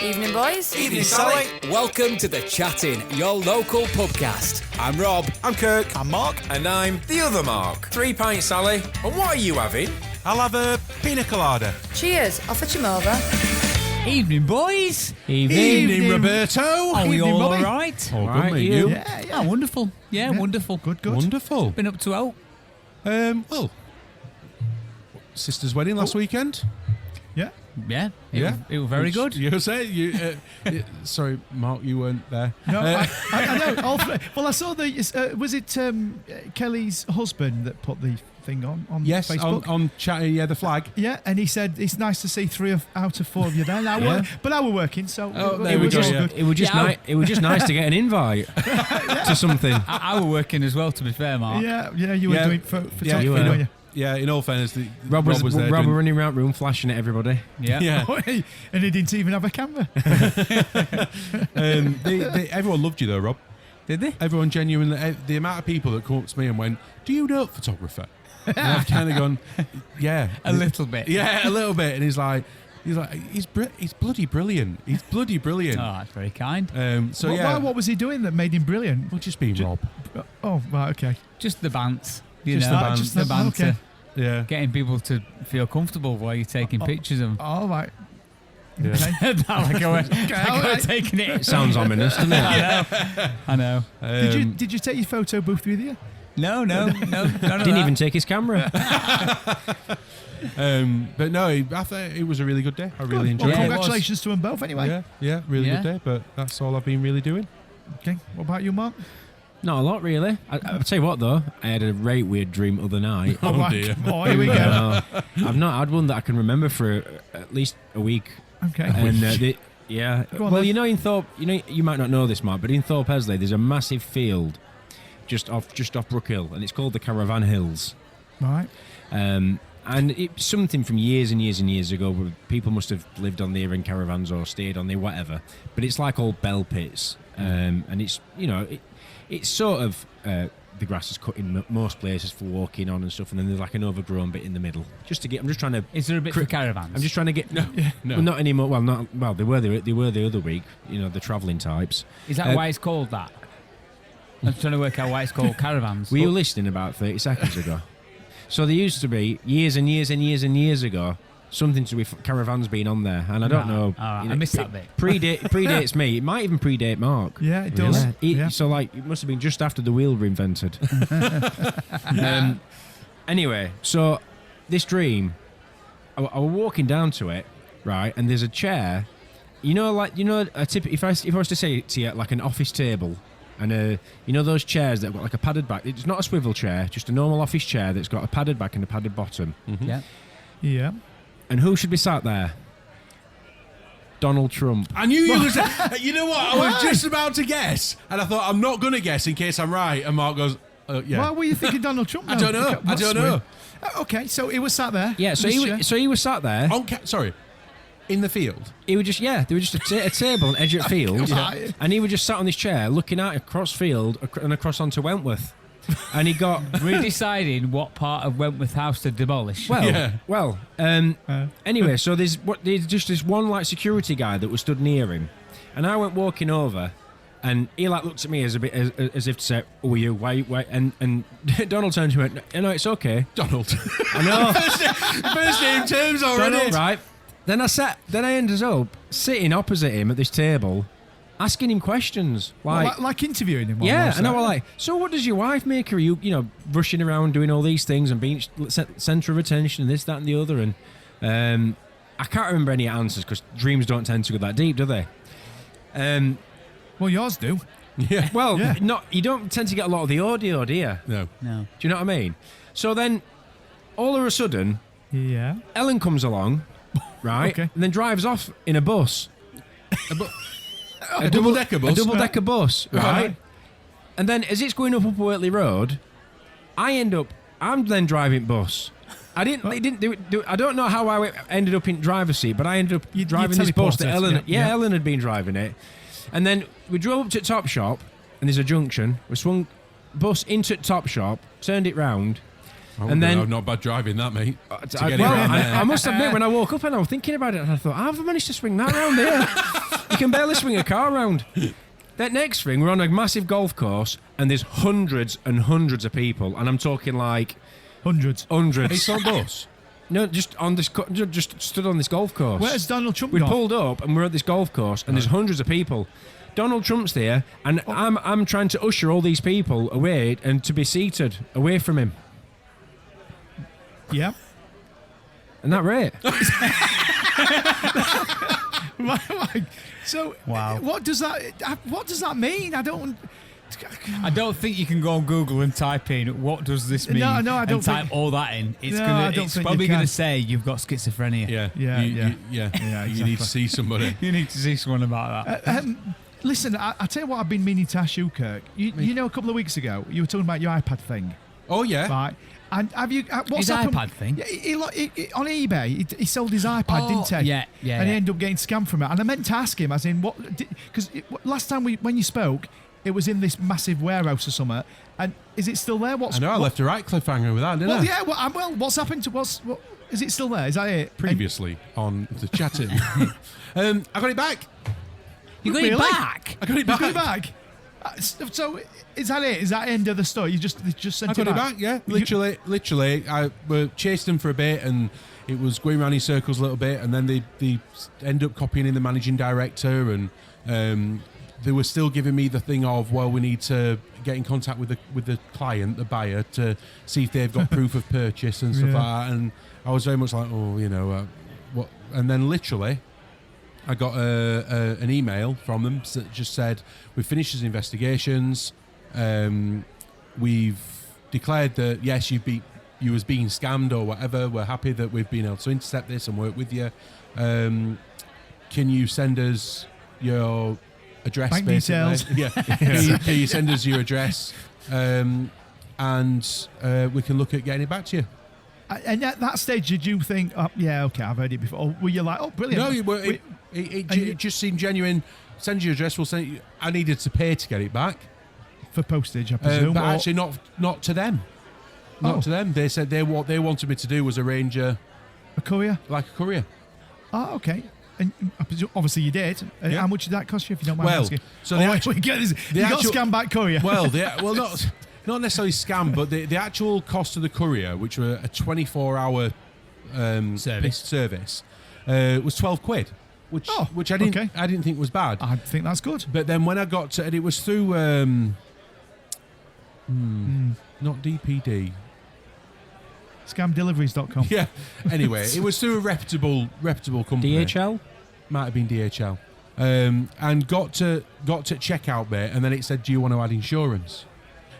Evening, boys. Evening, Sally. Welcome to The Chatting, your local pubcast. I'm Rob. I'm Kirk. I'm Mark. And I'm the other Mark. 3 pints, Sally. And what are you having? I'll have a pina colada. Cheers. I'll fetch him over. Evening, boys. Evening, Roberto. Are we Evening, all Bobby. right? All Right, good, mate. you? You? Yeah, wonderful. Yeah, wonderful. Good. Wonderful. Been up to out. Well, sister's wedding last weekend. Yeah. Yeah. It was very good. You say you? Sorry, Mark, you weren't there. No, I know. Well, I saw the. Was it Kelly's husband that put the thing on Yes, Facebook? on chat. Yeah, the flag. Yeah, and he said it's nice to see 3 out of 4 of you there. Now, but I were working, so there we was go, all yeah. good. It was just it was just nice to get an invite to something. I were working as well, to be fair, Mark. Yeah, you were doing photography, you weren't you? Yeah, in all fairness, Rob was there. Rob were running around the room flashing at everybody. Yeah. And he didn't even have a camera. Everyone loved you though, Rob. Did they? Everyone genuinely. The amount of people that come up to me and went, "Do you know a photographer?" And I've kind of gone, "Yeah, A little bit. yeah, a little bit." And he's like, he's bloody brilliant. He's bloody brilliant. Oh, that's very kind. What was he doing that made him brilliant? Well, just being Rob. Oh, right, okay. Just the bants. Just the bants. Just the banter. Okay. Yeah. Getting people to feel comfortable while you're taking pictures of them. All right. Yeah. Okay. like I were taking it. It sounds ominous, doesn't it? I know. Did you take your photo booth with you? No. Didn't even take his camera. But no, I thought it was a really good day. I really enjoyed Well, it. congratulations to them both, anyway. Yeah, really Yeah. good day. But that's all I've been really doing. Okay. What about you, Mark? Not a lot, really. I'll tell you what, though. I had a very weird dream the other night. Oh dear. Oh, here we go. I've not had one that I can remember for at least a week. Okay. And yeah. Go on Well, then. in Thorpe, you might not know this, Mark, but in Thorpe Hesley, there's a massive field just off Brook Hill, and it's called the Caravan Hills. Right. And it's something from years and years and years ago where people must have lived on there in caravans or stayed on there, whatever. But it's like old bell pits, and it's it's sort of the grass is cut in most places for walking on and stuff, and then there's like an overgrown bit in the middle. I'm just trying to. Is there a bit for caravans? I'm just trying to get No. Well, not anymore. Well, they were the other week. The travelling types. Is that why it's called that? I'm trying to work out why it's called caravans. Were you listening about 30 seconds ago? So there used to be years and years and years and years ago something to be caravans being on there, and I don't know. I missed that bit. Predates me. It might even predate Mark. Yeah, it does. Yeah. So it must have been just after the wheel were invented. Anyway, so this dream, I was walking down to it, right, and there's a chair. If I was to say it to you, like an office table. And those chairs that have got like a padded back. It's not a swivel chair, just a normal office chair that's got a padded back and a padded bottom. Mm-hmm. Yeah. Yeah. And who should be sat there? Donald Trump. I knew you was. You know what? I was just about to guess, and I thought I'm not going to guess in case I'm right. And Mark goes, "Yeah." Why were you thinking Donald Trump? I don't know. I don't know. Okay, so he was sat there. Yeah, so he was sat there. Sorry, in the field. He was just there was just a table on edge of the field, and he was just sat on this chair looking out across field and across onto Wentworth, and he got We're deciding what part of Wentworth House to demolish. Anyway, so there's just this one like security guy that was stood near him, and I went walking over, and he like looked at me as if to say, "Who are you? Why?" And Donald turned to me and went, "No, it's okay." Donald. I know. First name terms already. Donald, right? Then I ended up sitting opposite him at this table, asking him questions like interviewing him. Yeah, and I was like, "So what does your wife make her? Are you rushing around doing all these things and being centre of attention and this, that, and the other?" And I can't remember any answers because dreams don't tend to go that deep, do they? Well, yours do. Yeah. Well, you don't tend to get a lot of the audio, do you? No. No. Do you know what I mean? So then, all of a sudden, Yeah. Ellen comes along, right, Okay. and then drives off in a bus. A double-decker bus. A double-decker bus, right? And then as it's going up Whitley Road, I'm then driving bus. I didn't do it. I don't know how I ended up in driver's seat, but I ended up driving this bus that teleported, Ellen had been driving it. And then we drove up to Topshop, and there's a junction. We swung bus into Topshop, turned it round, And then I'm not bad driving that, mate. To get it well, around there. I must admit, when I woke up and I was thinking about it, and I thought, how have I managed to swing that round here? You can barely swing a car round. That next thing, we're on a massive golf course, and there's hundreds and hundreds of people, and I'm talking like Hundreds. It's on bus. No, just on this, just stood on this golf course. Where's Donald Trump We gone? pulled up and we're at this golf course, and there's hundreds of people. Donald Trump's there, and I'm trying to usher all these people away and to be seated away from him. Yeah. And that right? So, Wow. what does that mean? I don't think you can go on Google and type in what does this mean. No, I don't and type think- all that in. It's No, I don't it's think probably you can. going to say you've got schizophrenia. Yeah. Yeah, You need to see somebody. You need to see someone about that. Listen, I tell you what I've been meaning to ask you, Kirk. You know, a couple of weeks ago, you were talking about your iPad thing, Oh, yeah. right? And have you what's His happened? iPad thing? Yeah, he on eBay, he sold his iPad, didn't he? yeah, And he yeah. ended up getting scammed from it. And I meant to ask him, as in what? Because last time when you spoke, it was in this massive warehouse or something. And is it still there? I know, I left a right cliffhanger with that, didn't Well, I? yeah. Well, what's happened to what? Is it still there? Is that it? Previously on the chatting. I got it back. You got Really? it back? I got it You back. got it back. So is that it? Is that the end of the story? You just sent I got it it back, yeah. Literally. I chased him for a bit, and it was going around in circles a little bit, and then they end up copying in the managing director, and they were still giving me the thing of, well, we need to get in contact with the client, the buyer, to see if they've got proof of purchase and stuff Yeah. like that. And I was very much like, oh, what? And then literally, I got an email from them that just said, we've finished his investigations. We've declared that, yes, you was being scammed or whatever. We're happy that we've been able to intercept this and work with you. Can you send us your address? Bank basically? details. Yeah. Can you send us your address? And we can look at getting it back to you. And at that stage, did you think, oh, yeah, okay, I've heard it before? Or were you like, oh, brilliant? No, it just seemed genuine. Send your address. We'll send you. I needed to pay to get it back, For postage, I presume. but or- actually not to them. Not Oh. to them. They said what they wanted me to do was arrange a courier? like a courier. Oh, okay. And I presume, obviously you did. Yeah. How much did that cost you, if you don't mind Well, asking? so the oh, actu- we get this. the You actual- got scam back courier. Well, not necessarily scam, but the actual cost of the courier, which were a 24-hour service, was £12, which I didn't think was bad. I think that's good. But then when I got to, and it was through not DPD. Scamdeliveries.com. Yeah. Anyway, it was through a reputable company. DHL? Might have been DHL. And got to checkout bit, and then it said, do you want to add insurance?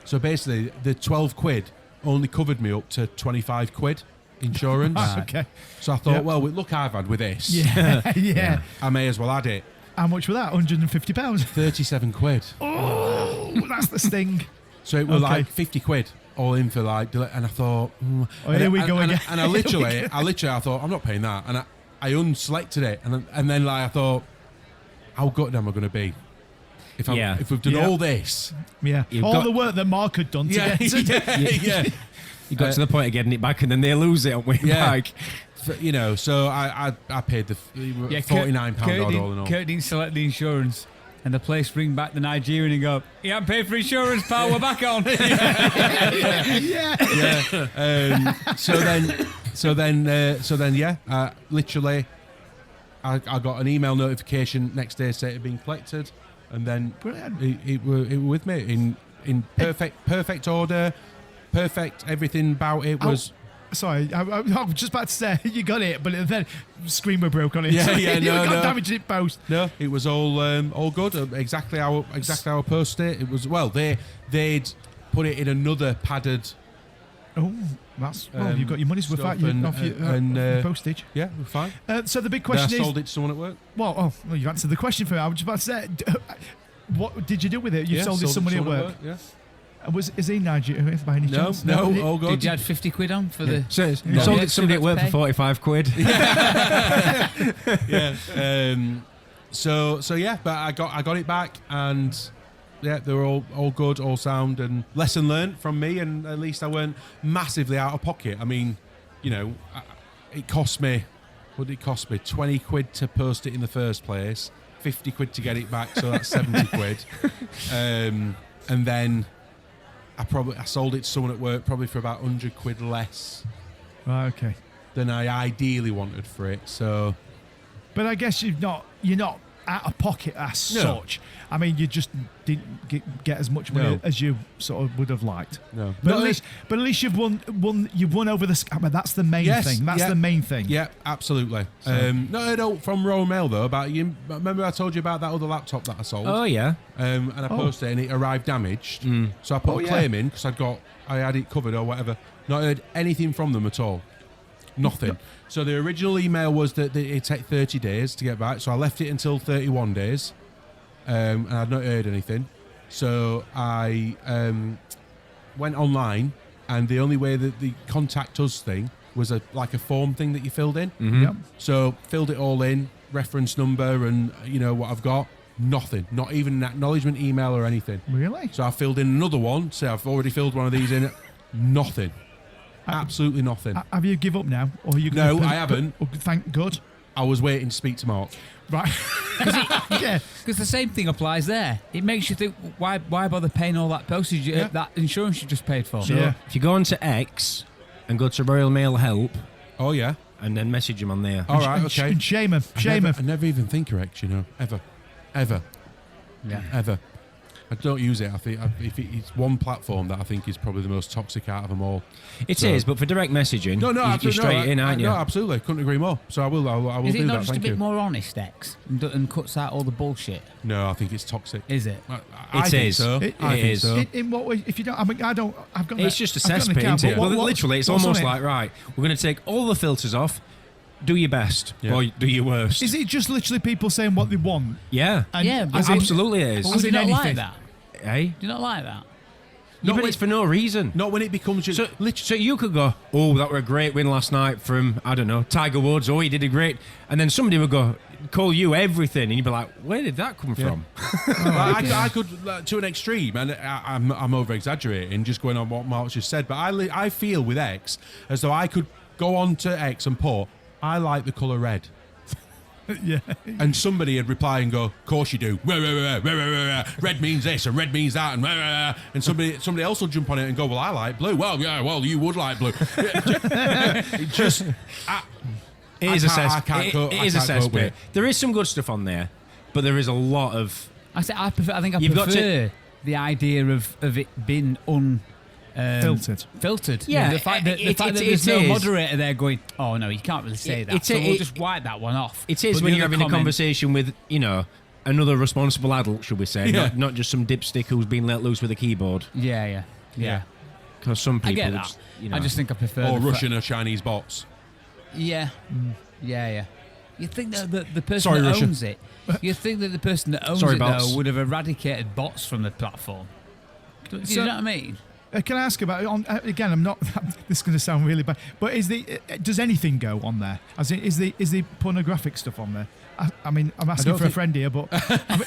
So basically, the £12 only covered me up to £25 insurance. Okay. So I thought, Yep. well, look, I've had with this. Yeah. I may as well add it. How much were that? £150? £37. Oh, that's the sting. So it was Okay. like £50 all in for like, and I thought, Oh, here we go again. And I literally, I thought, I'm not paying that, and I unselected it, and then like I thought, how good am I going to be if we've done Yeah. all this? Yeah. You've All got- the work that Mark had done to get to yeah. You got to the point of getting it back, and then they lose it on way Yeah. back. So I paid the £49 odd all in all. Kirk didn't select the insurance, and the place ring back the Nigerian and go, "You haven't paid for insurance, pal. We're back on." So then, literally, I got an email notification next day saying it had been collected, and then Brilliant. it were with me in perfect order, perfect everything about it was. Sorry, I was just about to say you got it, but then screamer broke on it. Yeah, So yeah, you no, got no. damaged in post. No, it was all good. Exactly how I posted it. It was they'd put it in another padded. Oh, that's you've got your money's worth stuff out off your postage. Yeah, we're fine. So the big Then I question is, sold it to someone at work. well, you answered the question for me. I was just about to say, what did you do with it? You Yeah, sold it to somebody at someone work. Yeah. Is he Nigerian by any No, chance? no, all good. Did you add £50 on for the? So Yeah. sold Yeah, it to somebody at work pay. for £45. Yeah. So yeah, but I got it back, and they were all good, all sound, and lesson learned from me. And at least I weren't massively out of pocket. I mean, it cost me. What did it cost me? 20 quid to post it in the first place. 50 quid to get it back, so that's 70 quid. And then I sold it to someone at work probably for about 100 quid less. Right, okay. Than I ideally wanted for it. So, but I guess you're not out of pocket as such. I mean, you just didn't get as much money as you sort of would have liked. No, but at least you've won. You've won over the scammer. That's the main thing. That's the main thing. Yeah, absolutely. So. No, I don't. From Royal Mail though, about you. Remember I told you about that other laptop that I sold? Oh yeah. And I posted it and it arrived damaged. So I put a claim in because I had it covered or whatever. Not heard anything from them at all. Nothing. So the original email was that it'd take 30 days to get back. So I left it until 31 days. And I'd not heard anything. So I went online, and the only way that the contact us thing was like a form thing that you filled in. Mm-hmm. Yep. So filled it all in, reference number and what I've got. Nothing. Not even an acknowledgement email or anything. Really? So I filled in another one. So I've already filled one of these in. Nothing. Absolutely nothing. Have you give up now? Or are you No, I haven't. Thank God. I was waiting to speak to Mark. Right. Yeah. Because the same thing applies there. It makes you think, why bother paying all that postage, that insurance you just paid for? So Yeah. if you go onto X and go to Royal Mail Help Oh, yeah. and then message him on there. All right, okay. And shame him. Shame him. I never even think of X, ever. Yeah. Ever. I don't use it. I think if it's one platform that I think is probably the most toxic out of them all. It is, but for direct messaging, No, you're absolutely. straight in, aren't you? No, absolutely. Couldn't agree more. So I will Is do it not that. just a Thank bit you. more honest, X, and cuts out all the bullshit? No, I think it's toxic. Is it? I It think is. so. It I think is. so. In what way? If you don't, I mean, I don't. I've got. It's just a I've got an cesspit, account, isn't it? but Well, literally, it's what's on almost it? like, right, we're going to take all the filters off, do your best, Yeah. or do your worst. Is it just literally people saying what they want? Yeah. And Yeah, but Absolutely it is. Would you in not like anything. that? Hey? Do you not like that? Yeah, but it's for no reason. Not when it becomes just... So you could go, oh, that were a great win last night from, I don't know, Tiger Woods. Oh, he did a great... And then somebody would go, call you everything. And you'd be like, where did that come from? I could, to an extreme, and I'm over-exaggerating, just going on what Mark's just said, but I feel with X as though I could go on to X and put, I like the colour red. Yeah. And somebody would reply and go, of course you do. Red means this and red means that. And somebody else will jump on it and go, well, I like blue. Well, yeah, well, you would like blue. It just... It is a cesspit. There is some good stuff on there, but there is a lot of... I think I You've got prefer the idea of it being filtered. Yeah, the fact that there's no moderator there going, oh no, you can't really say that. So we'll just wipe that one off. It is But when the you're other having a comment- conversation with, another responsible adult, should we say, Yeah. not just some dipstick who's been let loose with a keyboard. Yeah. Because some people, I get that. just, I just think I prefer. Or the Russian or Chinese bots. Yeah. Yeah. You think that the person Sorry, that Russia. owns it, you think that the person that owns Sorry, it bots. though would have eradicated bots from the platform. Do you know what I mean? Can I ask about again? I'm not. This is going to sound really bad, but does anything go on there? As in, is the pornographic stuff on there? I mean, I'm asking for a friend here, but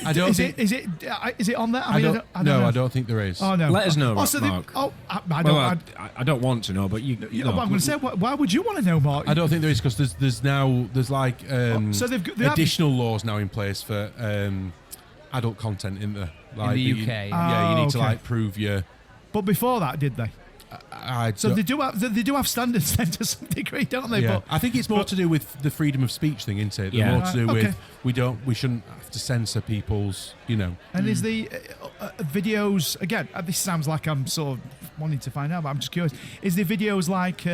I don't is think- it on there? I know. don't think there is. Oh no. Let us know, Also, Mark. I don't want to know, but you know. what I'm going to say. Why would you want to know, Mark? I don't think there is because there's like so they have- additional laws now in place for adult content in the like the that UK. you need to okay. like prove your. But before that, did they? So they do have standards then to some degree, don't they? Yeah. But I think it's more to do with the freedom of speech thing, isn't it? Yeah. More to do Okay. with we shouldn't have to censor people's, And is the videos again? This sounds like I'm sort of wanting to find out, but I'm just curious. Is the videos like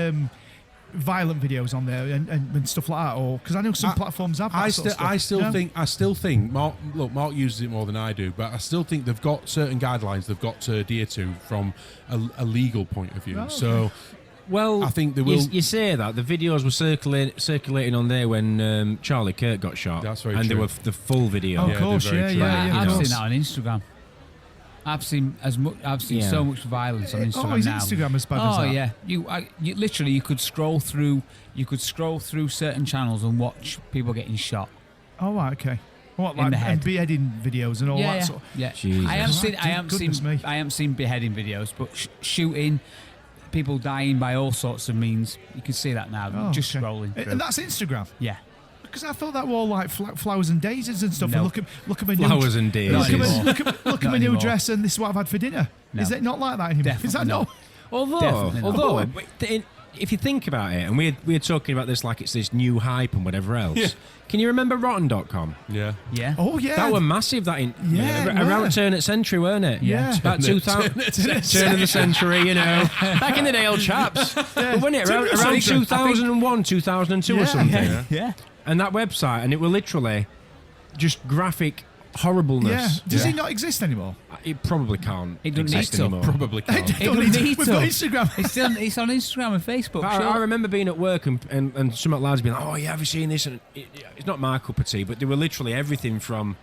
violent videos on there and stuff like that, or because I know some platforms have that sort of stuff. I still think Mark uses it more than I do, but I still think they've got certain guidelines they've got to adhere to from a legal point of view. Oh, okay. So. Well, I think they will. You say that the videos were circulating on there when Charlie Kirk got shot. That's very and true. they were the full video. Oh, Yeah, of course, they're very yeah. true. I've of seen course. that on Instagram. I've seen so much violence on Instagram is now. Instagram as bad as that? yeah, you literally you could scroll through certain channels and watch people getting shot. Oh, right, okay. What, in like the head. and beheading videos and all that sort of... Yeah. Jesus. I haven't seen. Goodness me. I haven't seen beheading videos, but shooting, people dying by all sorts of means. You can see that now. Oh, just okay. scrolling through. And that's Instagram. Yeah. Because I thought that were all like flowers and daisies and stuff. No. And look at my new Flowers and daisies. look at Not my new anymore. dress, and this is what I've had for dinner. No. Is it not like that anymore? Is that Definitely no? not. Definitely Although, not. if you think about it, and we're talking about this like it's this new hype and whatever else. Yeah. Can you remember Rotten.com? Yeah. Yeah. Oh yeah. That were massive. Yeah, it around were. turn at century, weren't it? Yeah. About 2000, turn of the century. You know, back in the day, old chaps. But wasn't it Turn of the around century. 2001, 2002 Yeah. or something? Yeah. Yeah. And that website, and it were literally just graphic horribleness. Yeah. Does it not exist anymore? It probably can't. It doesn't exist need to. anymore. Probably can't. It Don't doesn't need need We've to. got Instagram. It's on Instagram and Facebook. But Sure. I remember being at work and some lads being like, "Oh yeah, have you seen this?" And it's not my cup of tea, but they were literally everything from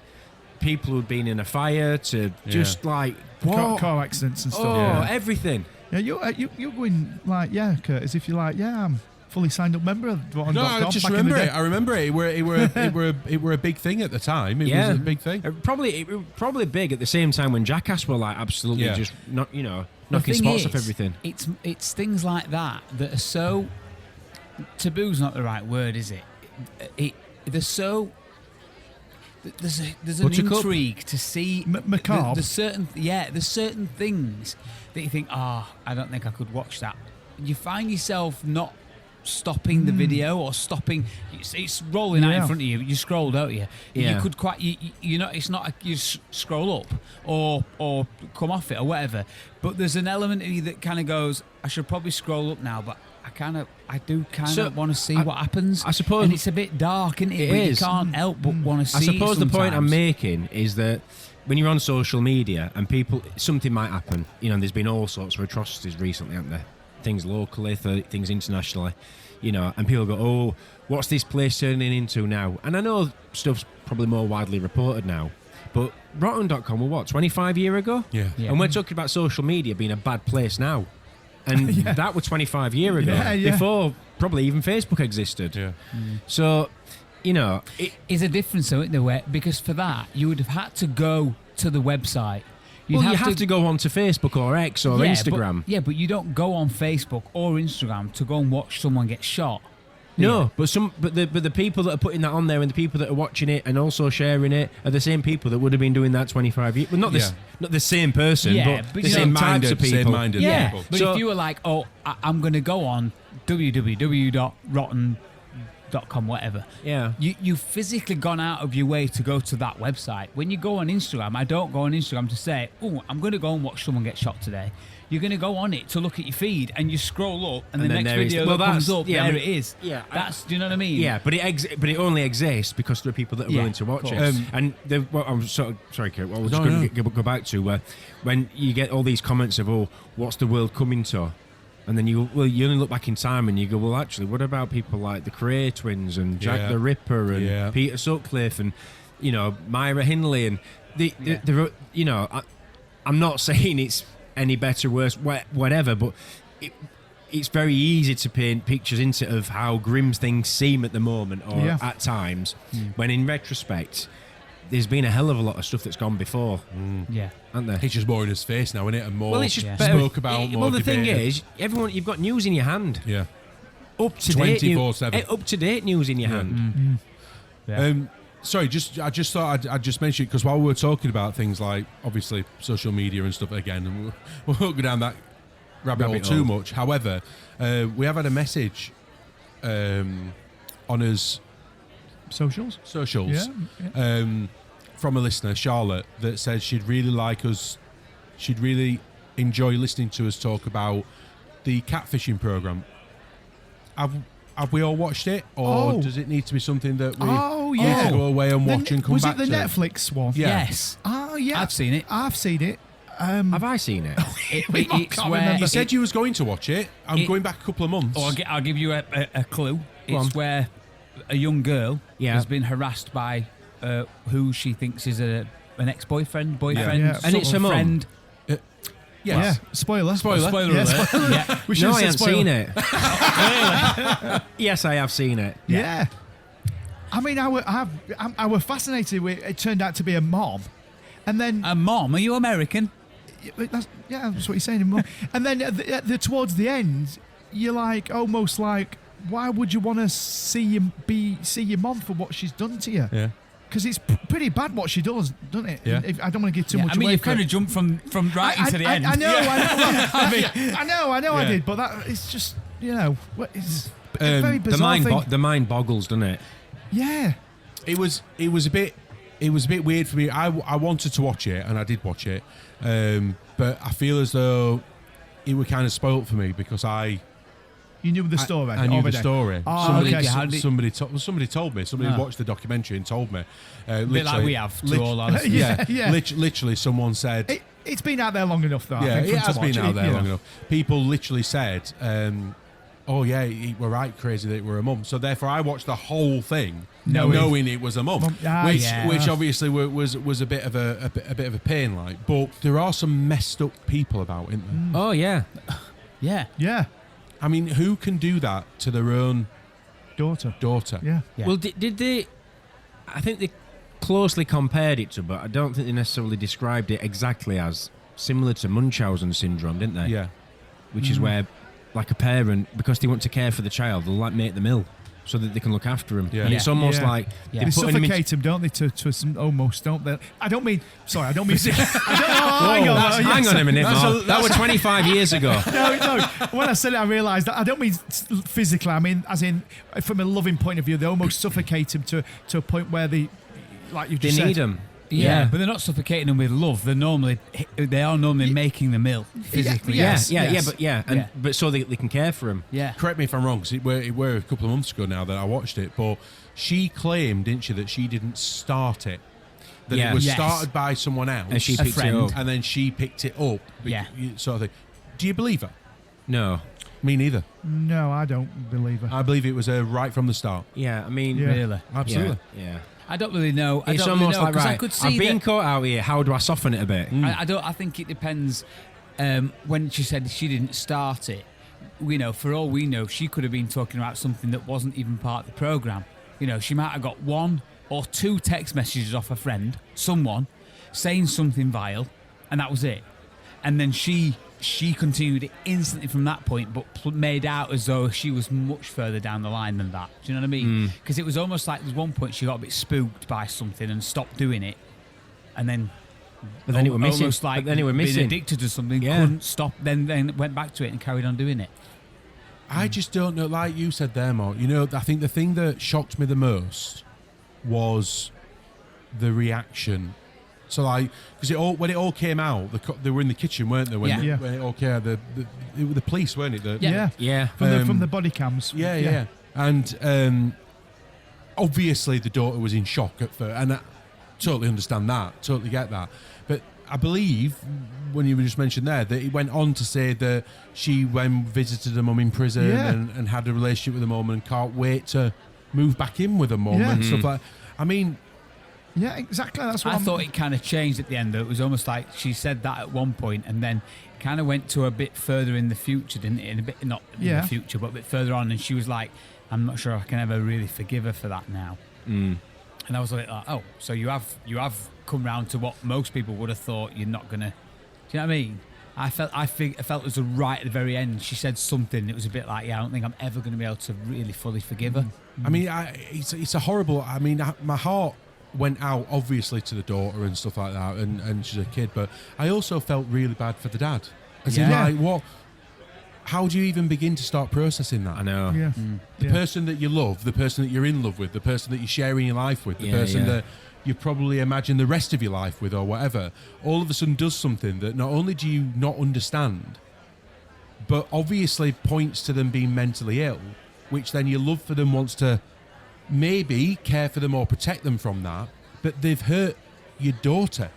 people who'd been in a fire to just like what? Car accidents and stuff. Oh, everything. Yeah, you're going like, yeah, Kurt, as if you're like, yeah, I'm fully signed up member of Rotten.com. No, I just back in remember the it. day. I remember it. It were a big thing at the time. It was a big thing. Probably big at the same time when Jackass were like absolutely Yeah. just not The knocking thing spots is, off everything. It's things like that that are so taboo's not the right word, is it? They're so. There's an Buttercup? intrigue to see macabre? there's certain things that you think, I don't think I could watch that. You find yourself not stopping the video or stopping. It's rolling out in front of you. You scroll, don't you? Yeah. You could quite. You know, it's not. You scroll up or come off it or whatever. But there's an element of you that kind of goes, I should probably scroll up now, but I do kind of want to see what happens. I suppose- and it's a bit dark, isn't it? It But is. You can't help but want to I see. suppose it the point I'm sometimes. making is that when you're on social media and something might happen. You know, there's been all sorts of atrocities recently, haven't there? Things locally, things internationally. You know, and people go, "Oh, what's this place turning into now?" And I know stuff's probably more widely reported now, but Rotten.com were what, 25 years ago? Yeah. Yeah. And we're talking about social media being a bad place now. And that was 25 years ago, Yeah. before probably even Facebook existed. Yeah. So, you know, Is a difference, though, isn't there? Because for that, you would have had to go to the website. you have to go onto Facebook or X or Instagram. But you don't go on Facebook or Instagram to go and watch someone get shot. No, but the people that are putting that on there and the people that are watching it and also sharing it are the same people that would have been doing that 25 years. Well, not the same person, Yeah, but but the you same know, types of people. same-minded Yeah, people. but So- if you were like, I'm going to go on www.rotten.com, whatever. Yeah. You've physically gone out of your way to go to that website. When you go on Instagram, I don't go on Instagram to say, I'm going to go and watch someone get shot today. You're going to go on it to look at your feed and you scroll up and the then next there is- video well, that comes that's- up, yeah, there but- it is. yeah, Do you know what I mean? Yeah, but it only exists because there are people that are Yeah, willing to watch of it. course. And I'm sorry, Kurt. What I was No, going to go back to when you get all these comments of, "Oh, what's the world coming to?" And then you only look back in time and you go, "Well, actually, what about people like the Cray twins and Jack Yeah. the Ripper and Yeah. Peter Sutcliffe and Myra Hindley and I'm not saying it's any better, worse, whatever, but it's very easy to paint pictures into of how grim things seem at the moment or at times, when in retrospect, there's been a hell of a lot of stuff that's gone before, Yeah. hasn't there? It's just more in his face now, isn't it? And more Well, it's just Yeah. better. spoke about. More Well, the thing debated. is, you've got news in your hand. Yeah. Up to date, 24/7. up to date news in your hand. Yeah. Sorry, I just thought I'd just mention it because while we were talking about things like obviously social media and stuff again, and we won't go down that rabbit hole Rabbit too hole. much. However, we have had a message on us Socials? socials Yeah. from a listener, Charlotte, that says she'd really like us. She'd really enjoy listening to us talk about the catfishing program. Have we all watched it, or Oh. does it need to be something that we yeah. need to go away and watch and come was back it the to? Netflix one? Yeah. Yes. Oh, yeah. I've seen it. I've seen it. Have I seen it? It's can't where remember. You said you was going to watch it. I'm It- going back a couple of months. I'll give you a clue. on. It's where a young girl Yeah. has been harassed by who she thinks is an ex-boyfriend, boyfriend, Yeah. sort And it's of her mum? friend. yes. Yeah. Spoiler. Spoiler. Spoiler Yeah, alert. spoiler. Yeah. We should No, have I said haven't spoiler. seen it. Yes, I have seen it. Yeah. I mean, I were fascinated with it. Turned out to be a mom, and then A mom? Are you American? that's what you're saying. Mom. And then towards the end, you're like almost like, why would you want to see your mom for what she's done to you? Yeah. Because it's pretty bad what she does, doesn't it? Yeah. I don't want to give too much I mean, away. you've kind of jumped from right into the end. I know. I Yeah. did, but it's just it's a very The bizarre thing. the mind boggles, doesn't it? Yeah. It was a bit weird for me. I wanted to watch it, and I did watch it, but I feel as though it was kind of spoilt for me because You knew the story. I knew the story. Oh, somebody, okay. somebody told me. Somebody watched the documentary and told me. A bit like we have to all our listeners. Yeah. Literally, someone said. It's been out there long enough, though. Yeah, I think, it has for him been to watch. out there long enough. People literally said, "Oh yeah, you were right, crazy that it were a mum." So therefore, I watched the whole thing, knowing it was a mum, which obviously was a bit of a bit of a pain, like. But there are some messed up people about, isn't there? Oh yeah. Yeah. Yeah. I mean, who can do that to their own Daughter. Yeah. Yeah. Well, did they? I think they closely compared it to, but I don't think they necessarily described it exactly as similar to Munchausen syndrome, didn't they? Yeah. Which is where, like a parent, because they want to care for the child, they'll like make them ill so that they can look after him. Yeah. And it's almost Yeah. like Yeah. They they're putting him in- suffocate him, don't they? To some almost, don't they? I don't mean. Sorry, I don't mean. Hang on a minute, Mark. That was 25 years ago. No. When I said it, I realised that I don't mean physically. I mean, as in, from a loving point of view, they almost suffocate him to a point where they, like you They just said. need him. Yeah, but they're not suffocating them with love. They are normally making them ill physically. Yes. But so they can care for him. Yeah. Correct me if I'm wrong, because it were a couple of months ago now that I watched it, but she claimed, didn't she, that she didn't start it. That Yeah. it was Yes. started by someone else. And she A picked it friend. up. and then she picked it up. Yeah. Sort of thing. Do you believe her? No. Me neither. No, I don't believe her. I believe it was her right from the start. Yeah, I mean, Yeah. Really. Absolutely. Yeah. I don't really know. It's don't almost really know, like 'cause I right. could see I've been that- caught out here. How do I soften it a bit? I think it depends. When she said she didn't start it, for all we know, she could have been talking about something that wasn't even part of the program. She might have got 1 or 2 text messages off a friend, someone, saying something vile, and that was it. And then she continued it instantly from that point, but made out as though she was much further down the line than that. Do you know what I mean? Because it was almost like there's one point she got a bit spooked by something and stopped doing it, and then. But then it were missing. Almost like But then it were being missing. addicted to something, Yeah. couldn't stop, then went back to it and carried on doing it. I just don't know, like you said there, Mark. I think the thing that shocked me the most was the reaction. So, because when it all came out, they were in the kitchen, weren't they? When it all came out, the police, weren't it? Yeah. From the body cams. Yeah. And obviously the daughter was in shock at first, and I totally understand that, totally get that. But I believe, when you just mentioned there, that it went on to say that she visited her mum in prison and had a relationship with her mum and can't wait to move back in with her mum and stuff like that. I mean... Yeah, exactly. That's what I thought it kind of changed at the end, though. It was almost like she said that at one point and then kind of went to a bit further in the future, didn't it? Not in the future, but a bit further on. And she was like, I'm not sure I can ever really forgive her for that now. And I was like, oh, so you have come round to what most people would have thought you're not going to... Do you know what I mean? I felt it was right at the very end. She said something. It was a bit like, I don't think I'm ever going to be able to really fully forgive her. I mean, it's a horrible... I mean, my heart went out, obviously, to the daughter and stuff like that, and she's a kid, but I also felt really bad for the dad. As in, what... How do you even begin to start processing that? I know. Yeah. The person that you love, the person that you're in love with, the person that you're sharing your life with, the person that you probably imagine the rest of your life with or whatever, all of a sudden does something that not only do you not understand, but obviously points to them being mentally ill, which then your love for them wants to maybe care for them or protect them from that, but they've hurt your daughter.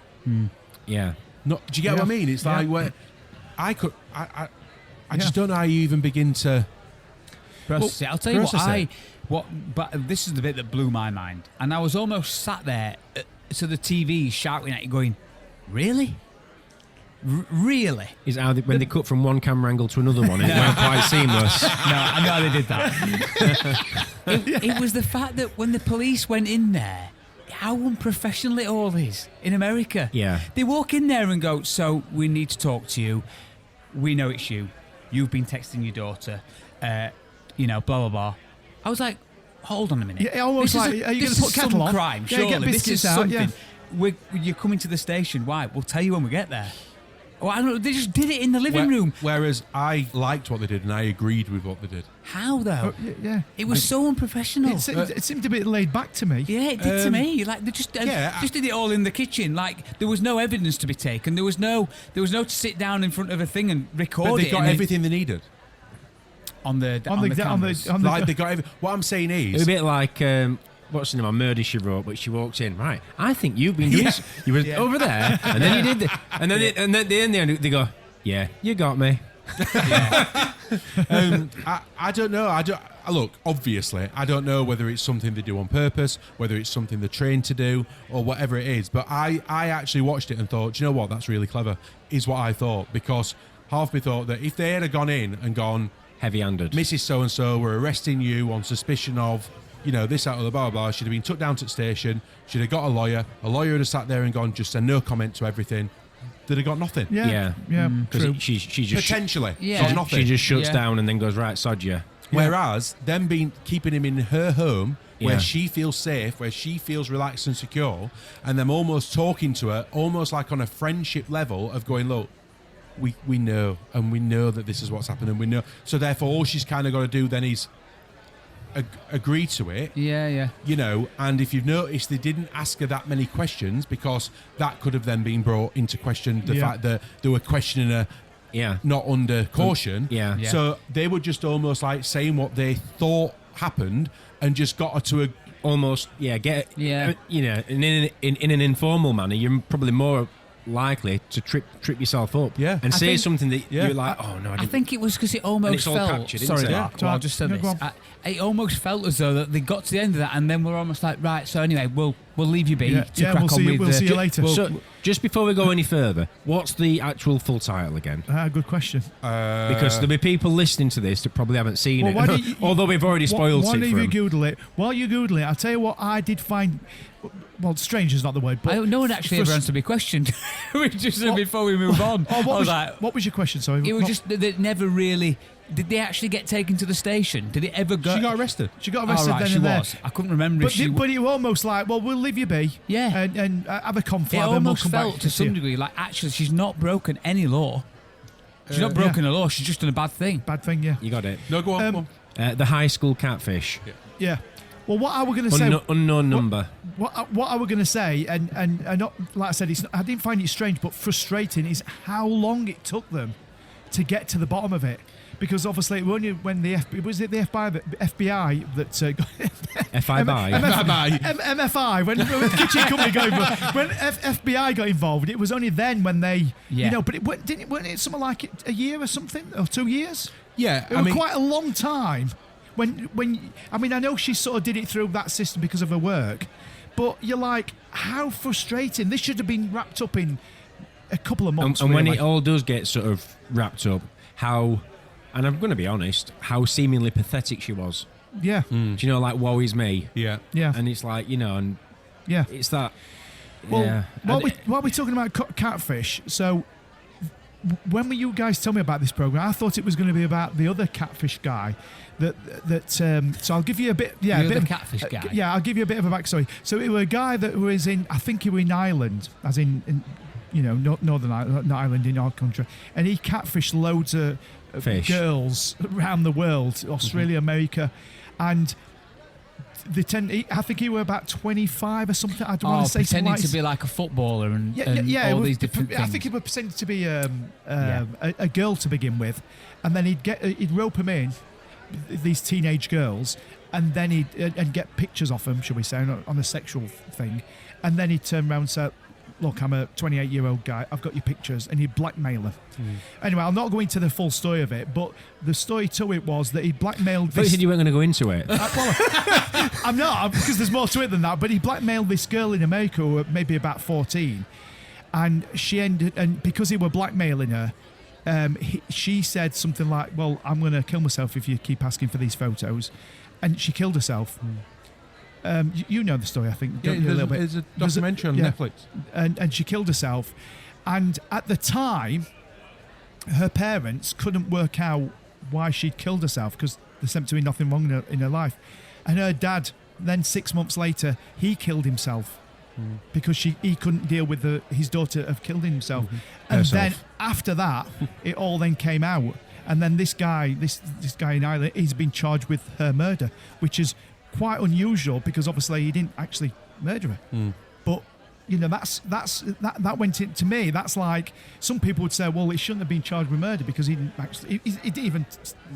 Yeah. Do you get what I mean? It's like where I just don't know how you even begin to Process it. I'll tell you process but this is the bit that blew my mind. And I was almost sat there to the TV shouting at you going, really? Really? Is how when they cut from one camera angle to another one, and it weren't quite seamless. No, I know they did that. It was the fact that when the police went in there, how unprofessional it all is in America. Yeah. They walk in there and go, so we need to talk to you. We know it's you. You've been texting your daughter. Blah, blah, blah. I was like, hold on a minute. Yeah, almost This like, is are you this going to put is kettle some on? crime, Yeah, surely. get This biscuits is out, something. yeah. You're coming to the station. Why? We'll tell you when we get there. Oh, I don't know. They just did it in the living room. Whereas I liked what they did and I agreed with what they did. How, though? Oh, yeah. It was so unprofessional. It seemed a bit laid back to me. Yeah, it did to me. Like they just did it all in the kitchen. Like there was no evidence to be taken. There was no to sit down in front of a thing and record But it. they got everything they needed. on the cameras. Like they got what I'm saying It was is a bit like what's the name? Murder She Wrote, but she walks in. Right, I think you've been doing. You were over there, and then you did, and then in the end they go, yeah, you got me. I don't know. Look, obviously, I don't know whether it's something they do on purpose, whether it's something they're trained to do, or whatever it is. But I actually watched it and thought, do you know what? That's really clever, is what I thought. Because half me thought that if they had gone in and gone, Heavy-handed. Mrs. So-and-so, we're arresting you on suspicion of, this, out of the blah, blah, blah. She'd have been took down to the station. She'd have got a lawyer. A lawyer would have sat there and gone, just said no comment to everything. They'd have got nothing. Yeah. Because she just Potentially. Yeah. Got nothing. she just shuts Yeah. down and then goes, right, sod you. Whereas them keeping him in her home where Yeah. she feels safe, where she feels relaxed and secure, and them almost talking to her, almost like on a friendship level of going, look, we know, and we know that this is what's happening, we know. So therefore, all she's kind of got to do then is agree to it. Yeah. And if you've noticed, they didn't ask her that many questions because that could have then been brought into question, the fact that they were questioning her not under caution. Yeah. So they were just almost like saying what they thought happened and just got her to Almost, get it. Yeah. In an informal manner, you're probably more likely to trip yourself up. Yeah. And I say think- something that Yeah. you're like, oh no, I I didn't. think it was because it almost it's all felt. captured, isn't Sorry, it? Mark. Yeah. Well, I just said No, this. go on. It almost felt as though that they got to the end of that, and then we're almost like, right. So anyway, we'll leave you be Yeah. to Yeah, crack we'll on see you- with. we'll see you later. Well, So, just before we go any further, what's the actual full title again? Good question. Because there'll be people listening to this that probably haven't seen Well, why it, don't you- although we've already spoiled Why it don't for you 'em. Google it? While you're Googling it, I'll tell you what I did find. Well, strange is not the word, but no one actually ever answered my question. We just said before we move on. I was like, what was your question? Sorry, it was just that they never really. Did they actually get taken to the station? Did it ever go? She got arrested. She got Oh, arrested right, then she and there. was. I couldn't remember if she. But it was almost like, well, we'll leave you be. Yeah. And have a It conflab and we'll almost come felt back to see some you. degree like actually she's not broken any law. She's not broken a law. She's just done a bad thing. Bad thing, yeah. You got it. No, go on. Go on. The high school catfish. Yeah. Well, what I were going to say. Unknown number. What I were going to say, and not like I said, I didn't find it strange, but frustrating is how long it took them to get to the bottom of it. Because obviously, when the FBI that MFI when the kitchen company got involved, when FBI got involved, it was only then when they But it weren't it something like a year or something or 2 years? Yeah, It was quite a long time. When I know she sort of did it through that system because of her work, but you're like, how frustrating! This should have been wrapped up in a couple of months. And when really. it all does get sort of wrapped up, and I'm going to be honest, how seemingly pathetic she was. Yeah. Do you know, like, woe is me? Yeah. Yeah. And it's like, and Yeah. it's that. Well, yeah. while we're talking about catfish, so when were you guys telling me about this program? I thought it was going to be about the other catfish guy. So I'll give you a bit. Yeah, The other catfish guy. Yeah, I'll give you a bit of a backstory. So it was a guy that was in. I think he was in Ireland, as in Northern Ireland, not Ireland in our country, and he catfished loads of Fish. girls around the world, Australia, America, and. I think he was about 25 or something. I don't want to say something pretending like to be like a footballer and it all was- these different things. I think he was pretending to be a girl to begin with, and then he'd rope them in, these teenage girls, and then he'd get pictures off them, shall we say, on a sexual thing, and then he'd turn around and say, "Look, I'm a 28-year-old guy. I've got your pictures," and he'd blackmail them. Anyway, I'll not go into the full story of it, but the story to it was that he blackmailed. I thought you said you weren't going to go into it. I'm not, because there's more to it than that. But he blackmailed this girl in America who was maybe about 14, and because he were blackmailing her, she said something like, "Well, I'm going to kill myself if you keep asking for these photos," and she killed herself. You know the story, I think. Yeah, don't you, a little bit? there's a documentary on Netflix. And she killed herself. And at the time, her parents couldn't work out why she'd killed herself because there seemed to be nothing wrong in her life. And her dad, then 6 months later, he killed himself because he couldn't deal with his daughter of killing himself. And then after that, it all then came out. And then this guy in Ireland, he's been charged with her murder, which is quite unusual because obviously he didn't actually murder her. But you know, that went into me. That's like some people would say, well, he shouldn't have been charged with murder because he didn't even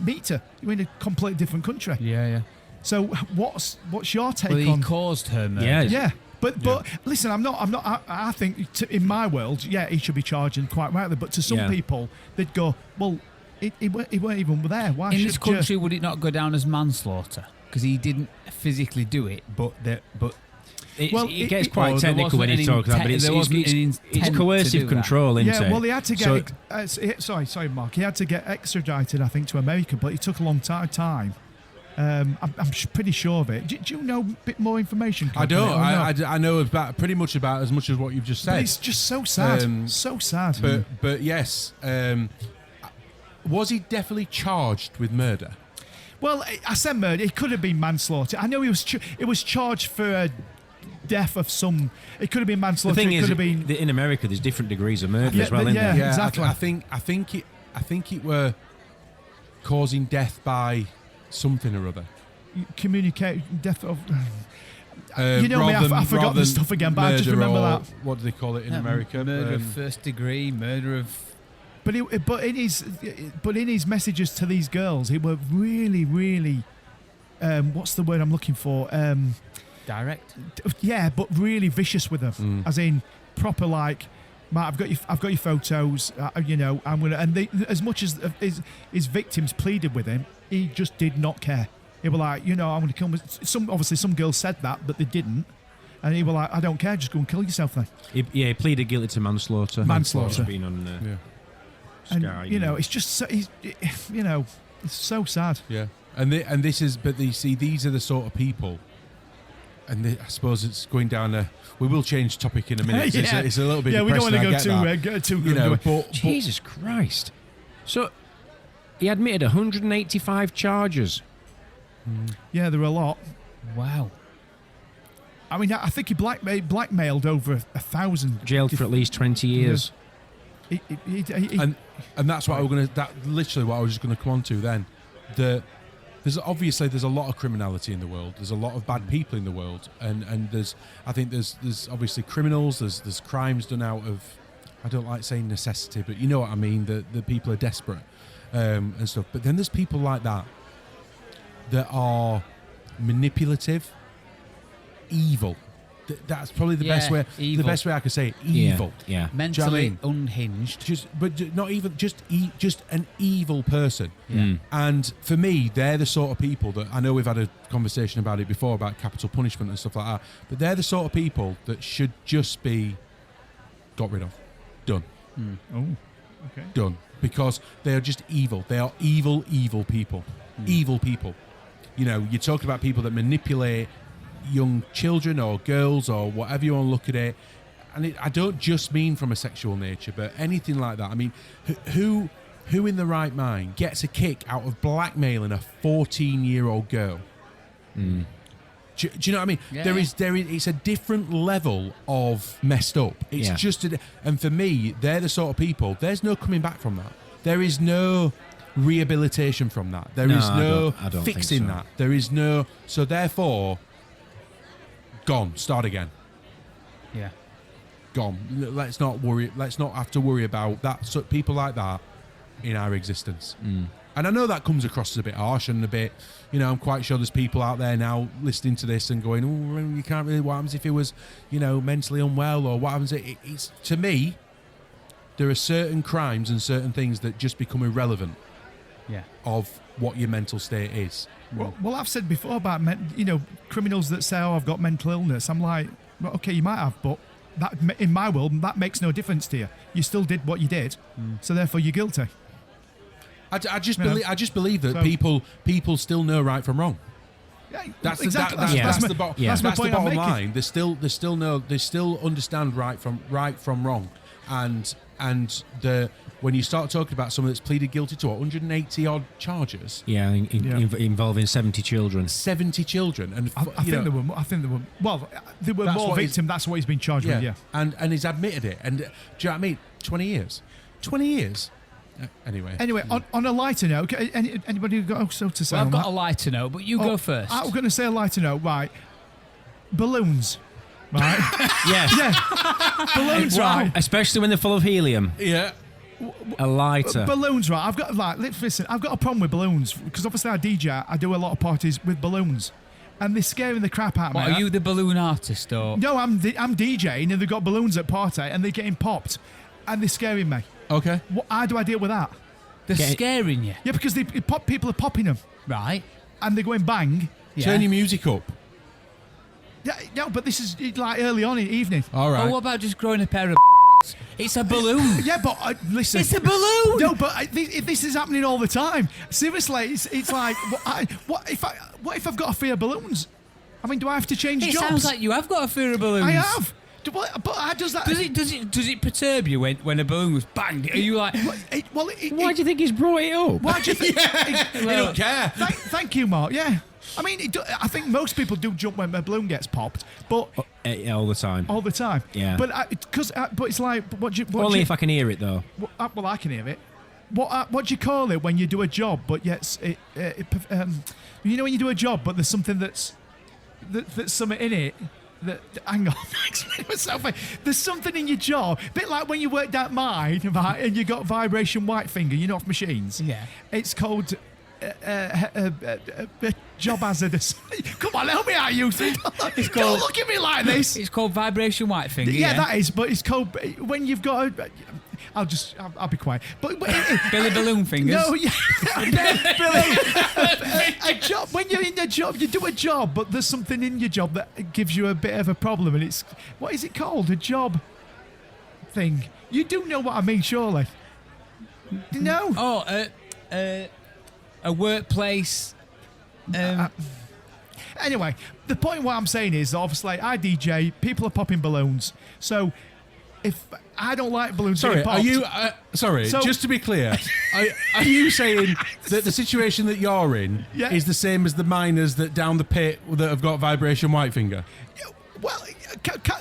meet her. He went in a completely different country. Yeah. So what's your take Well, he on? caused her murder. Yeah. But listen, I'm not. I think in my world, he should be charged, and quite rightly. But to some people, they'd go, well, he weren't even there. Why in should this country would it not go down as manslaughter because he didn't physically do it, but it gets quite technical when he talks about it, but it's coercive control, isn't it? Yeah, well, he had to get. Sorry, Mark. He had to get extradited, I think, to America, but it took a long time. I'm pretty sure of it. Do you know a bit more information? I don't. I know pretty much about as much as what you've just said. But it's just so sad. So sad. But yes, was he definitely charged with murder? Well, I said murder. It could have been manslaughter. I know it was charged for a death of some. It could have been manslaughter. The thing is, could have been in America, there's different degrees of murder as well, isn't there? Yeah, exactly. I think it were causing death by something or other. Communicate death of. You know me, I forgot the stuff again, but I just remember that. What do they call it in America? Murder of first degree, murder of. But in his messages to these girls, it were really, really. What's the word I'm looking for? Direct. Yeah, but really vicious with them, as in proper like. Matt, I've got your photos. You know, I'm gonna. And as much as his victims pleaded with him, he just did not care. He was like, you know, I'm going to kill myself. Obviously, some girls said that, but they didn't. And he was like, I don't care, just go and kill yourself then. He pleaded guilty to manslaughter. Being on Sky. And, it's just, so, it's so sad. Yeah. And this is, but you see, these are the sort of people, and I suppose it's going down we will change topic in a minute. Yeah. It's a little bit we don't want to go too good. But Jesus Christ. So, he admitted 185 charges. Yeah, there were a lot. Wow. I mean, I think he blackmailed over 1,000. Jailed for at least 20 years. And that's what literally what I was just going to come on to then. There's a lot of criminality in the world. There's a lot of bad people in the world, and there's obviously criminals. There's crimes done out of, I don't like saying necessity, but you know what I mean. The people are desperate and stuff. But then there's people like that are manipulative, evil. That's probably the best way. Evil. The best way I could say it. Evil. Yeah. Mentally unhinged. Just an evil person. Yeah. And for me, they're the sort of people that I know we've had a conversation about it before about capital punishment and stuff like that. But they're the sort of people that should just be got rid of, done. Oh, okay. Done, because they are just evil. They are evil people. Evil people. You know, you're talking about people that manipulate young children or girls or whatever you want to look at it, and I don't just mean from a sexual nature, but anything like that. I mean, who in the right mind gets a kick out of blackmailing a 14-year-old girl? Do you know what I mean? Yeah. There is. It's a different level of messed up. It's just, and for me, they're the sort of people. There's no coming back from that. There is no rehabilitation from that. There is no I don't fixing think so. that. There is no. So therefore, gone. Start again. Yeah. Gone. Let's not worry. Let's not have to worry about that. So people like that in our existence. And I know that comes across as a bit harsh and a bit. You know, I'm quite sure there's people out there now listening to this and going, "Oh, you can't really. What happens if he was, mentally unwell, or what happens?" It's to me. There are certain crimes and certain things that just become irrelevant. Yeah. Of what your mental state is. Well, I've said before about criminals that say, "Oh, I've got mental illness." I'm like, well, okay, you might have, but that in my world, that makes no difference to you. You still did what you did, so therefore you're guilty. I just believe that people still know right from wrong. Yeah, That's exactly. that's my the bottom point. line. They still understand right from wrong, and when you start talking about someone that's pleaded guilty to 180 odd charges, involving 70 children. 70 children, and I think there were. Well, there were That's more what victims. That's what he's been charged with. Yeah. and he's admitted it. And do you know what I mean? 20 years. Anyway, on a lighter note, anybody got so to say? Well, I've on got that? a lighter note, but you go first. I'm going to say a lighter note. Right, balloons. Right. Yes. Yeah. Balloons. Wow. Right. Especially when they're full of helium. yeah. A lighter. Balloons, right? I've got listen. I've got a problem with balloons because obviously I DJ. I do a lot of parties with balloons, and they're scaring the crap out of me. What, are you the balloon artist or? No, I'm DJing, and they've got balloons at party, and they're getting popped, and they're scaring me. Okay. How do I deal with that? They're scaring you, Yeah, because people are popping them, right? and they're going bang. Yeah. Turn your music up. Yeah, no, but this is like early on in the evening. All right. Oh, what about just growing a pair of? It's a balloon. Yeah, but listen. It's a balloon. No, but this is happening all the time. Seriously, it's like what if I've got a fear of balloons? I mean, do I have to change It jobs? sounds like you have got a fear of balloons. I have. But how does that? Does it perturb you when a balloon was banged? Are you like? Why do you think he's brought it up? Why do you think? I don't care. Thank you, Mark. Yeah. I mean, I think most people do jump when a balloon gets popped, but All the time. all the time. Yeah. But but it's like Only if I can hear it, though. well, I can hear it. What do you call it when you do a job, but yet you know when you do a job, but there's something that's something in it. Hang on, explain myself. There's something in your job, a bit like when you worked out mine, right, and you got vibration white finger, you know, off machines. Yeah. It's called job hazardous. Come on, help me out, you three. Don't look at me like this. It's called vibration white finger. Yeah, that is, but it's called when you've got I'll be quiet. But Billy Balloon Fingers. No, yeah, Billy. A job. When you're in a job, you do a job, but there's something in your job that gives you a bit of a problem, and it's what is it called? A job thing. You do know what I mean, surely? No. Oh, a workplace. Anyway, the point what I'm saying is obviously I DJ. People are popping balloons, so. If I don't like balloons being popped... Are you... just to be clear, are you saying that the situation that you're in is the same as the miners that down the pit that have got vibration white finger? Well,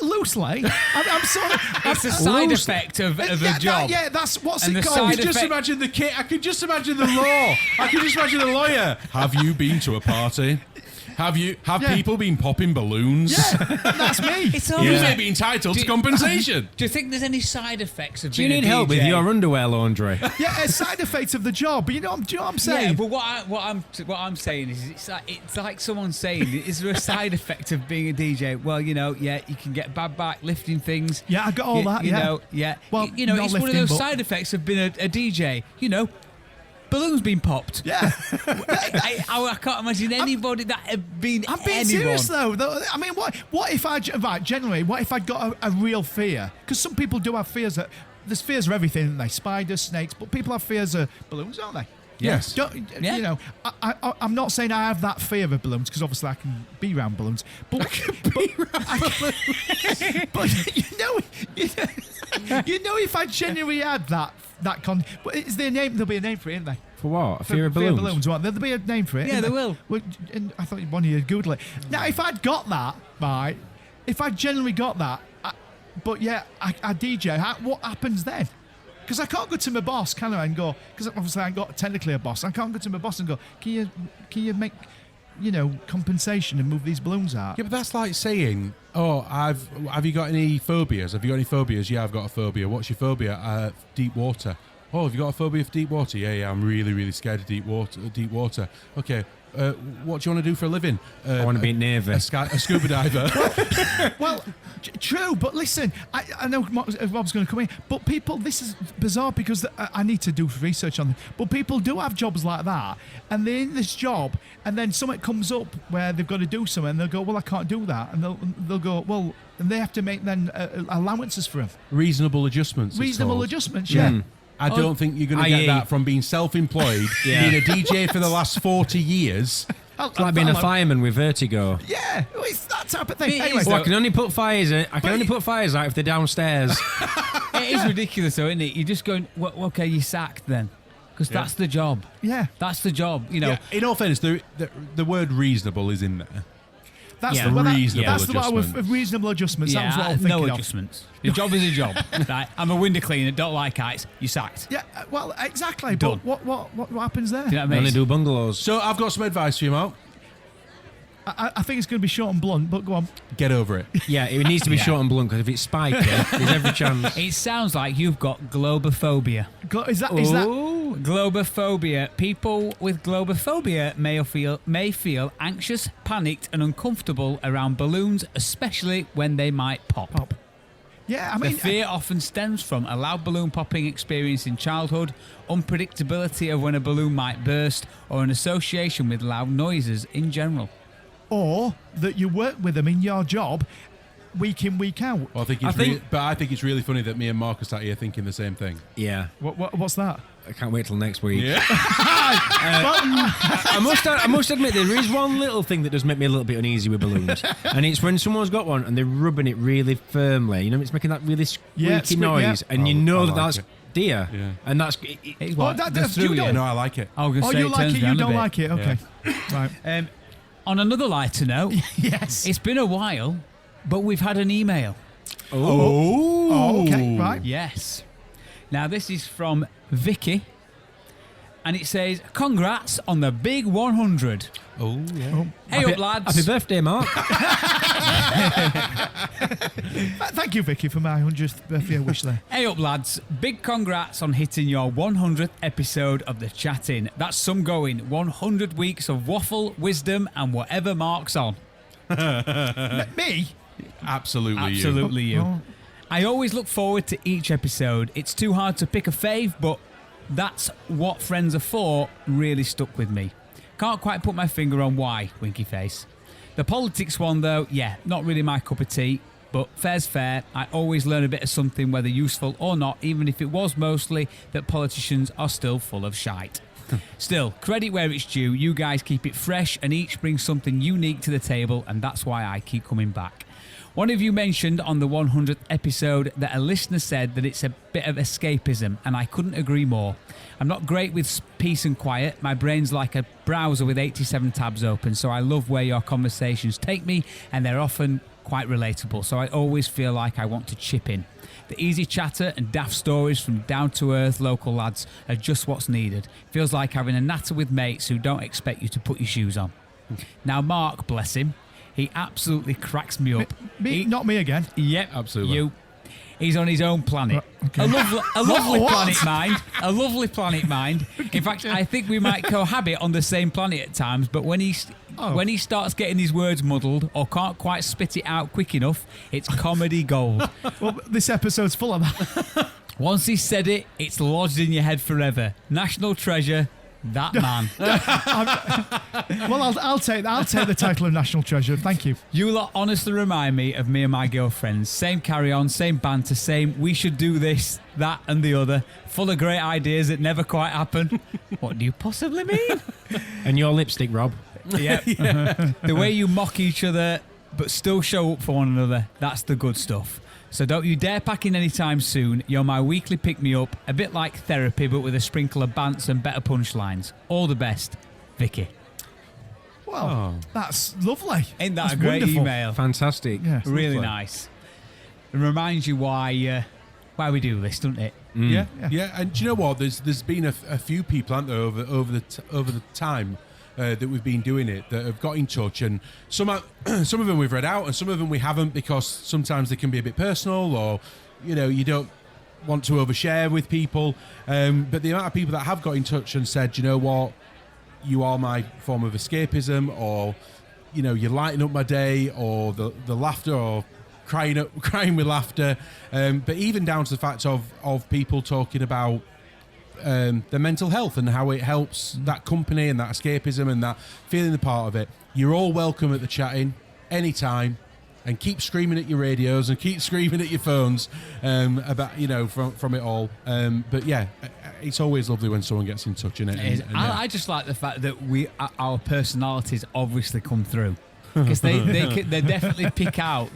loosely. I'm sorry. It's a side effect of a job. That's what's And it the called. side Just imagine the kid. I could just imagine the law. I could just imagine the lawyer. Have you been to a party? Have people been popping balloons? Yeah, that's me. It's You always may be entitled to compensation. Do you think there's any side effects of Do you being need a help with DJ? your underwear laundry? Yeah, a side effect of the job. But do you know what I'm saying? Yeah, but what I'm saying is it's like someone saying, is there a side effect of being a DJ? Well, you can get bad back lifting things. Yeah, I got all that. Well, it's not one of lifting, those but- side effects of being a DJ. Balloons being popped. Yeah. I can't imagine anybody that had been. I'm being serious though. I mean, what if generally, what if I got a real fear? Because some people do have fears. There's fears of everything, aren't they? Spiders, snakes, but people have fears of balloons, don't they? Yes. Yeah. You know, I'm not saying I have that fear of balloons because obviously I can be around balloons. But you know, if I genuinely had that is there a name? There'll be a name for it, isn't there? For what? A fear of balloons? Fear of balloons. What? There'll be a name for it. Yeah, isn't there will. Well, and I thought one of you would Google it. Now, if I'd got that, right? If I genuinely got that, I DJ. What happens then? Because I can't go to my boss, can I? And go because obviously I ain't got technically a boss. I can't go to my boss and go, can you make compensation and move these balloons out? Yeah, but that's like saying, have you got any phobias? Have you got any phobias? Yeah, I've got a phobia. What's your phobia? Deep water. Oh, have you got a phobia of deep water? Yeah, I'm really, really scared of deep water. Okay, what do you want to do for a living? I want to be in Navy. A scuba diver. Well, true, but listen, I know Rob's going to come in, but people, this is bizarre because I need to do research on this, but people do have jobs like that, and they're in this job, and then something comes up where they've got to do something, and they'll go, well, I can't do that, and they'll go, well, and they have to make then allowances for them. Reasonable adjustments. Reasonable adjustments, yeah. I don't think you're going to get that from being self-employed, being a DJ for the last 40 years. It's like being a fireman with vertigo. Yeah, it's that type of thing. Anyway, I can only put fires in. I can only put fires out if they're downstairs. It is ridiculous, though, isn't it? You're just going, well, okay, you're sacked then. Because that's the job. Yeah. That's the job, you know. Yeah, in all fairness, the word reasonable is in there. That's Yeah. the one Reasonable with reasonable adjustments. That was what I was thinking no of. adjustments. Your job is a job. Right? I'm a window cleaner, don't like heights, you're sacked. Yeah, well, exactly. Done. But what happens there? Do you know what I I only mean? do bungalows. So I've got some advice for you, Mark. I think it's going to be short and blunt, but go on. Get over it. Yeah, it needs to be short and blunt because if it's spiky, there's every chance. It sounds like you've got globophobia. Is that Ooh, globophobia. People with globophobia may feel anxious, panicked, and uncomfortable around balloons, especially when they might pop. Yeah, I The mean, fear often stems from a loud balloon popping experience in childhood, unpredictability of when a balloon might burst, or an association with loud noises in general. or that you work with them in your job week in, week out. Well, I think it's really funny that me and Mark are sat here thinking the same thing. Yeah, What's that? I can't wait till next week. Yeah. I must admit there is one little thing that does make me a little bit uneasy with balloons, and it's when someone's got one and they're rubbing it really firmly. You know, it's making that really squeaky noise, and you know I like that's it. deer, Yeah. and that's. It's what? that's through you you. don't- No, I like it. I was gonna Oh, say you it like turns it, down you a don't bit. like it? Okay. Right. On another lighter note, Yes. it's been a while, but we've had an email. Oh, okay, right. Yes. Now, this is from Vicky, and it says, congrats on the big 100. Oh, yeah. Hey up, lads. Happy birthday, Mark. Thank you, Vicky, for my 100th birthday wish there. Hey up, lads. Big congrats on hitting your 100th episode of The Chat-In. That's some going. 100 weeks of waffle, wisdom, and whatever Mark's on. Me? Absolutely you. Absolutely you. Oh. I always look forward to each episode. It's too hard to pick a fave, but that's what friends are for really stuck with me. Can't quite put my finger on why, winky face. The politics one, though, yeah, not really my cup of tea, but fair's fair. I always learn a bit of something, whether useful or not, even if it was mostly that politicians are still full of shite. Still, credit where it's due. You guys keep it fresh and each brings something unique to the table, and that's why I keep coming back. One of you mentioned on the 100th episode that a listener said that it's a bit of escapism, and I couldn't agree more. I'm not great with peace and quiet. My brain's like a browser with 87 tabs open, so I love where your conversations take me, and they're often quite relatable, so I always feel like I want to chip in. The easy chatter and daft stories from down-to-earth local lads are just what's needed. Feels like having a natter with mates who don't expect you to put your shoes on. Now, Mark, bless him, he absolutely cracks me up. Not me again. Yep, Absolutely. You. He's on his own planet. Okay. A lovely What? planet mind. A lovely planet mind. In fact, I think we might cohabit on the same planet at times, but when he starts getting his words muddled or can't quite spit it out quick enough, it's comedy gold. Well, this episode's full of that. Once he's said it, it's lodged in your head forever. National treasure, that man. Well, I'll take the title of National Treasure. Thank you. You lot honestly remind me of me and my girlfriends. Same carry on, same banter, same we should do this, that and the other. Full of great ideas that never quite happen. What do you possibly mean? And your lipstick, Rob. Yeah. The way you mock each other but still show up for one another, that's the good stuff. So don't you dare pack in anytime soon. You're my weekly pick-me-up, a bit like therapy but with a sprinkle of bants and better punchlines. All the best, Vicky. Well, that's lovely. Ain't that That's a great wonderful. email? Fantastic. Yeah. Really lovely. nice. It reminds you why we do this, doesn't it? Yeah. And do you know what? There's been a few people, haven't there, over the time that we've been doing it, that have got in touch, and some of them we've read out, and some of them we haven't, because sometimes they can be a bit personal, or you don't want to overshare with people. But the amount of people that have got in touch and said, you know what, you are my form of escapism, or you lighten up my day, or the laughter, or crying with laughter. But even down to the fact of people talking about their mental health and how it helps that company and that escapism and that feeling the part of it. You're all welcome at the chatting anytime, and keep screaming at your radios and keep screaming at your phones about from it all. But yeah, it's always lovely when someone gets in touch in it. I just like the fact that our personalities obviously come through, because they definitely pick out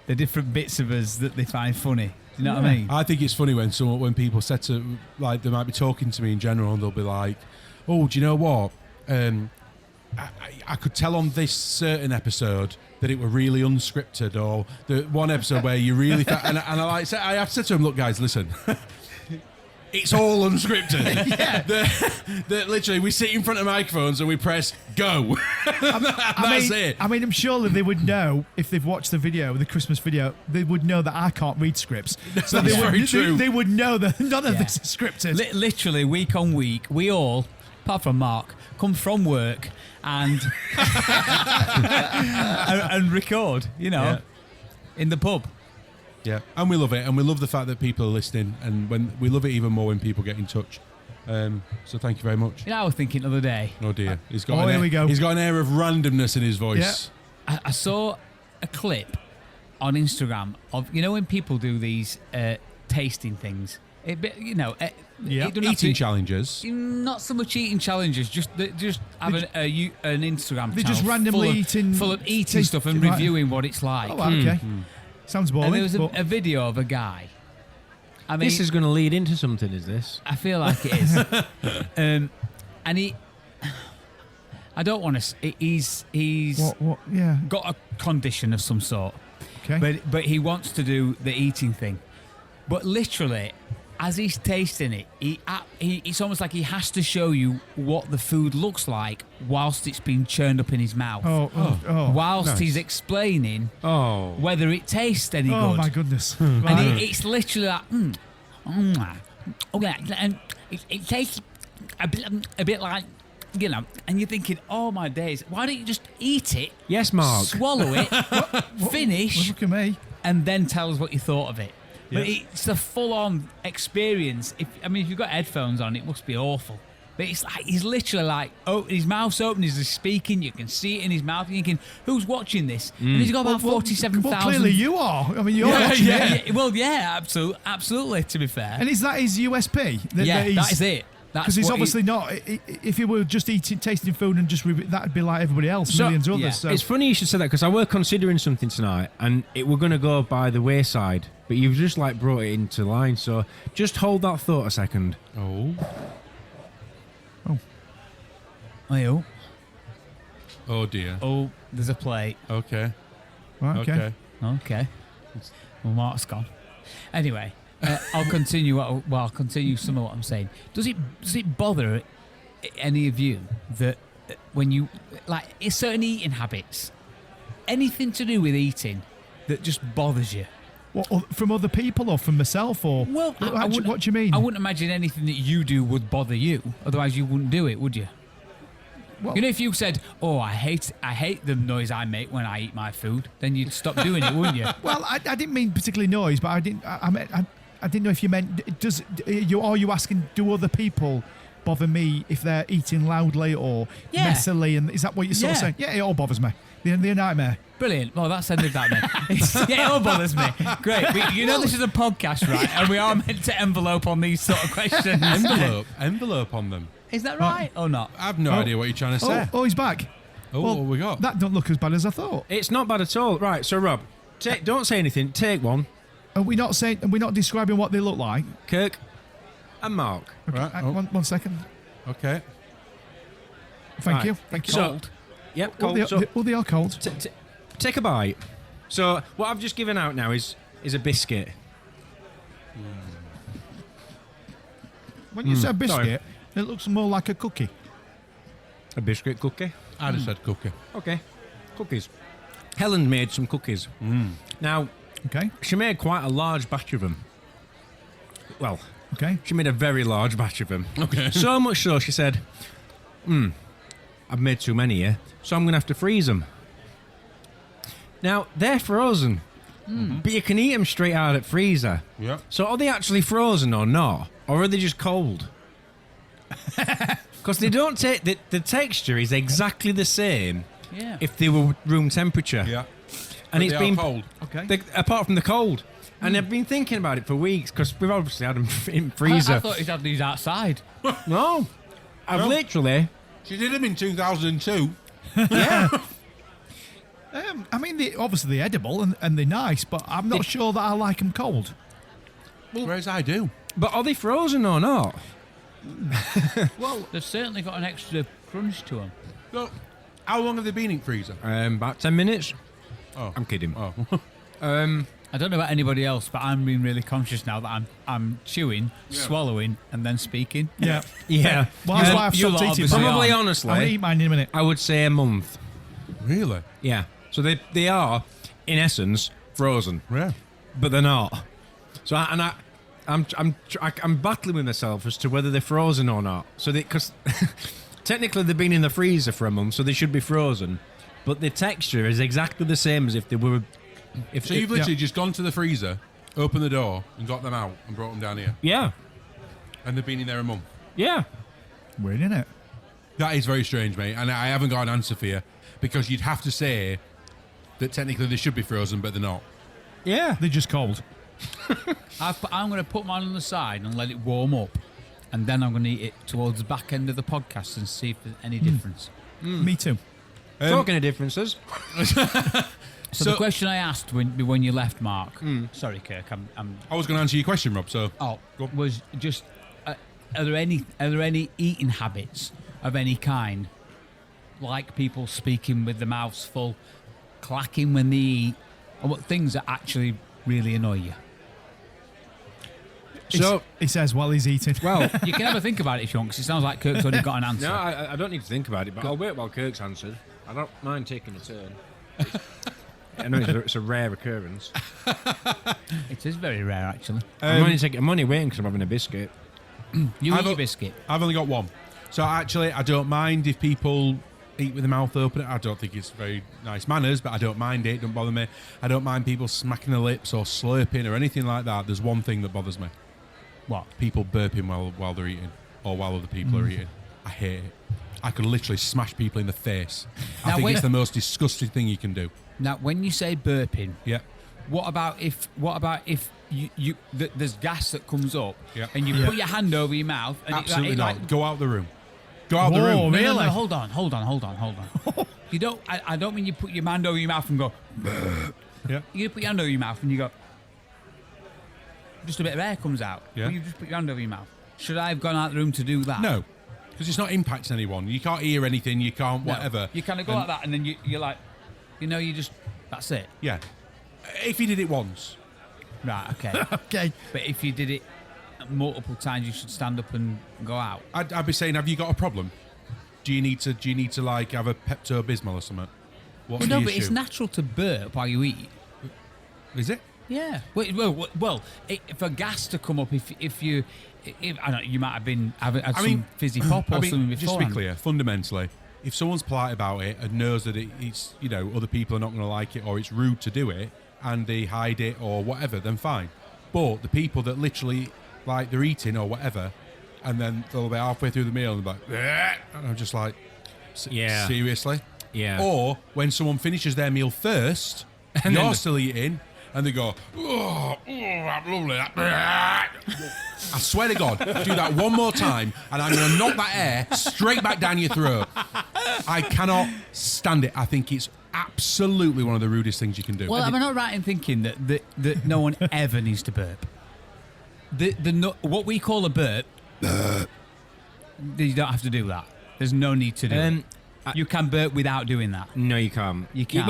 the different bits of us that they find funny. You know what I mean? I think it's funny when people said to, like, they might be talking to me in general and they'll be like, "Oh, do you know what? I could tell on this certain episode that it were really unscripted, or the one episode where you really..." and I have said to them, "Look, guys, listen." It's all unscripted. That literally we sit in front of microphones and we press go. That's it. I mean, I'm sure that they would know if they've watched the Christmas video. They would know that I can't read scripts, so they would know that none of this is scripted. Literally, week on week, we all, apart from Mark, come from work and and record. In the pub. Yeah, and we love it, and we love the fact that people are listening, and we love it even more when people get in touch. So thank you very much. I was thinking the other day. Oh dear, here we go. He's got an air of randomness in his voice. Yeah. I saw a clip on Instagram of when people do these tasting things. Eating challenges. Not so much eating challenges. Just have an Instagram. They're channel just randomly full of eating stuff and reviewing what it's like. Oh, okay. Sounds boring. And there was a video of a guy. I mean, this is going to lead into something, is this? I feel like it is. And he... I don't want to... He's what? Yeah. got a condition of some sort. Okay. But he wants to do the eating thing. But literally, as he's tasting it, it's almost like he has to show you what the food looks like whilst it's being churned up in his mouth. Whilst nice. He's explaining whether it tastes any good. Oh my goodness! And it's literally like, okay, and it tastes a bit like, and you're thinking, oh my days, why don't you just eat it? Yes, Mark. Swallow it, finish, look at me, and then tell us what you thought of it. But it's a full-on experience. If you've got headphones on, it must be awful. But it's like he's literally like, his mouth's open, he's speaking. You can see it in his mouth. You're thinking, who's watching this? And he's got about 47,000. Well, clearly you are. I mean, you're watching it. Well, yeah, absolutely. To be fair. And is that his USP? That is it. Because he's obviously not. If he were just tasting food and just that'd be like everybody else, millions of others. So. It's funny you should say that, because I were considering something tonight, and it were going to go by the wayside, but you've just brought it into line. So just hold that thought a second. Oh, dear. Oh, there's a plate. Okay. Right, Okay. Well, Mark's gone. Anyway. I'll continue. I'll continue some of what I'm saying. Does it bother any of you that when you certain eating habits, anything to do with eating, that just bothers you? What, from other people or from myself or? Well, what do you mean? I wouldn't imagine anything that you do would bother you. Otherwise, you wouldn't do it, would you? Well, if you said, "Oh, I hate the noise I make when I eat my food," then you'd stop doing it, wouldn't you? Well, I didn't mean particularly noise, but I didn't know if you meant, are you asking, do other people bother me if they're eating loudly or messily? And is that what you're sort of saying? Yeah, it all bothers me. They're a nightmare. Brilliant. Well, that's ended that then. It all bothers me. Great. This is a podcast, right? And we are meant to envelope on these sort of questions. Envelope on them. Is that right or not? I have no idea what you're trying to say. Oh, he's back. What we got? That don't look as bad as I thought. It's not bad at all. Right, so Rob, don't say anything. Take one. Are we not describing what they look like? Kirk and Mark. Okay, right. One second. Okay. Thank you. Cold. Yep, cold. They are cold. Take a bite. So what I've just given out now is a biscuit. When you say biscuit, it looks more like a cookie. A biscuit cookie? I just said cookie. Okay. Cookies. Helen made some cookies. Now, okay, she made quite a large batch of them. Well, okay, she made a very large batch of them. Okay. So much so, she said, I've made too many here, so I'm going to have to freeze them. Now, they're frozen, but you can eat them straight out of the freezer. Yeah. So are they actually frozen or not? Or are they just cold? Because they don't take... The texture is exactly the same if they were room temperature. Yeah. And But it's they are been... cold. Okay. Apart from the cold. And I've been thinking about it for weeks, because we've obviously had them in freezer. I thought you'd have these outside. No. I've literally... She did them in 2002. Yeah. I mean, obviously they're edible and they're nice, but I'm not sure that I like them cold. Whereas I do. But are they frozen or not? Well, they've certainly got an extra crunch to them. So, how long have they been in freezer? About 10 minutes. Oh. I'm kidding. Oh. I don't know about anybody else, but I'm being really conscious now that I'm chewing, swallowing, and then speaking. Yeah. Yeah. Well, that's why I've you stopped lot eating. obviously mine. Probably, are. honestly, I'm going to eat mine in a minute. I would say a month. Really? Yeah. So they are, in essence, frozen, Yeah. but they're not. So I'm battling with myself as to whether they're frozen or not. So because technically they've been in the freezer for a month, so they should be frozen. But the texture is exactly the same as if they were. So you've literally just gone to the freezer, opened the door, and got them out and brought them down here. Yeah. And they've been in there a month. Yeah. Weird, isn't it? That is very strange, mate. And I haven't got an answer for you because you'd have to say that technically they should be frozen, but they're not. Yeah. They're just cold. I'm going to put mine on the side and let it warm up, and then I'm going to eat it towards the back end of the podcast and see if there's any difference. Me too. Talking of differences. So the question I asked when you left, Mark. Sorry, Kirk. I was going to answer your question, Rob. So Was just are there any eating habits of any kind, like people speaking with their mouths full, clacking when they eat, or what things that actually really annoy you? So He says while he's eating. well. You can have a think about it if you want, because it sounds like Kirk's already got an answer. No, I don't need to think about it, but I'll wait while Kirk's answered. I don't mind taking a turn. I know it's a rare occurrence. It is very rare, actually. I'm only waiting because I'm having a biscuit. You eat I've your a- biscuit. I've only got one. So actually, I don't mind if people eat with the mouth open. I don't think it's very nice manners, but I don't mind it. Don't bother me. I don't mind people smacking their lips or slurping or anything like that. There's one thing that bothers me. What? People burping while they're eating or while other people are eating. I hate it. I could literally smash people in the face. I Now, think wait- it's the most disgusting thing you can do. Now, when you say burping, Yeah. what about if there's gas that comes up Yeah. and you put your hand over your mouth and Absolutely it, not. Go out the room. Go out the Whoa, room. No, really? no, hold on. You don't. I don't mean you put your hand over your mouth and go. Yeah. You put your hand over your mouth and you go. Just a bit of air comes out. Yeah. But you just put your hand over your mouth. Should I have gone out the room to do that? No. Because it's not impacting anyone. You can't hear anything. You can't No. whatever. You kind of go And- like that and then you're like, you just. That's it. Yeah. If you did it once. Right. Okay. Okay. But if you did it multiple times, you should stand up and go out. I'd be saying, have you got a problem? Do you need to like have a Pepto-Bismol or something? What's No, the but it's issue? natural to burp while you eat. Is it? Yeah. Well, for gas to come up, if you I don't know, you might have been had some fizzy pop or something just to before. be clear, fundamentally, if someone's polite about it and knows that it's other people are not going to like it or it's rude to do it and they hide it or whatever, then fine. But the people that literally like they're eating or whatever, and then they'll be halfway through the meal and be like, "Bleh," and I'm just like, Yeah. seriously. Yeah. Or when someone finishes their meal first, and you're still eating, and they go, oh, that's lovely. I swear to God, do that one more time, and I'm going to knock that air straight back down your throat. I cannot stand it. I think it's absolutely one of the rudest things you can do. Well, am I not right in thinking that no one ever needs to burp? What we call a burp, you don't have to do that. There's no need to do it. You can burp without doing that. No, you can't. You can.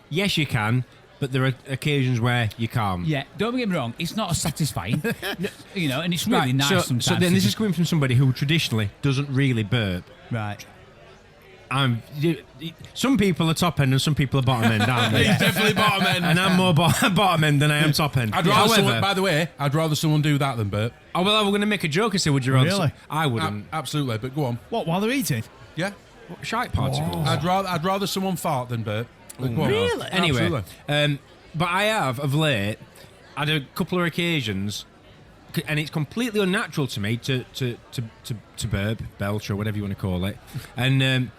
Yes, you can. But there are occasions where you can't. Yeah, don't get me wrong. It's not as satisfying, and it's really nice sometimes. So then to this is just- coming from somebody who traditionally doesn't really burp. right. Some people are top end and some people are bottom end, aren't they? He's definitely bottom end. And I'm more bottom end than I am top end. I'd rather someone, However, by the way, I'd rather someone do that than burp. we're going to make a joke and say, would you rather? Really? I wouldn't. Absolutely, but go on. What, while they're eating? Yeah. shite particles. I'd rather someone fart than burp. Really? Anyway, Absolutely. but I have of late had a couple of occasions, and it's completely unnatural to me to burp, belch, or whatever you want to call it, and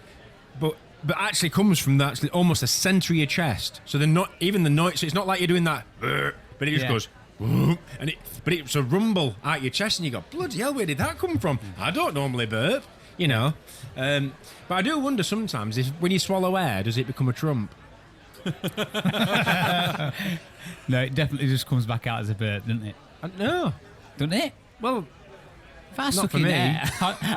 but actually comes from that almost the centre of your chest. So they're not even the noise. So it's not like you're doing that, but it just goes. And but it's a rumble out your chest, and you go, bloody hell, where did that come from? I don't normally burp, you know. But I do wonder sometimes if when you swallow air, does it become a trump? No, it definitely just comes back out as a burp, doesn't it? No. Doesn't it? Well, If I not suck for in me. air,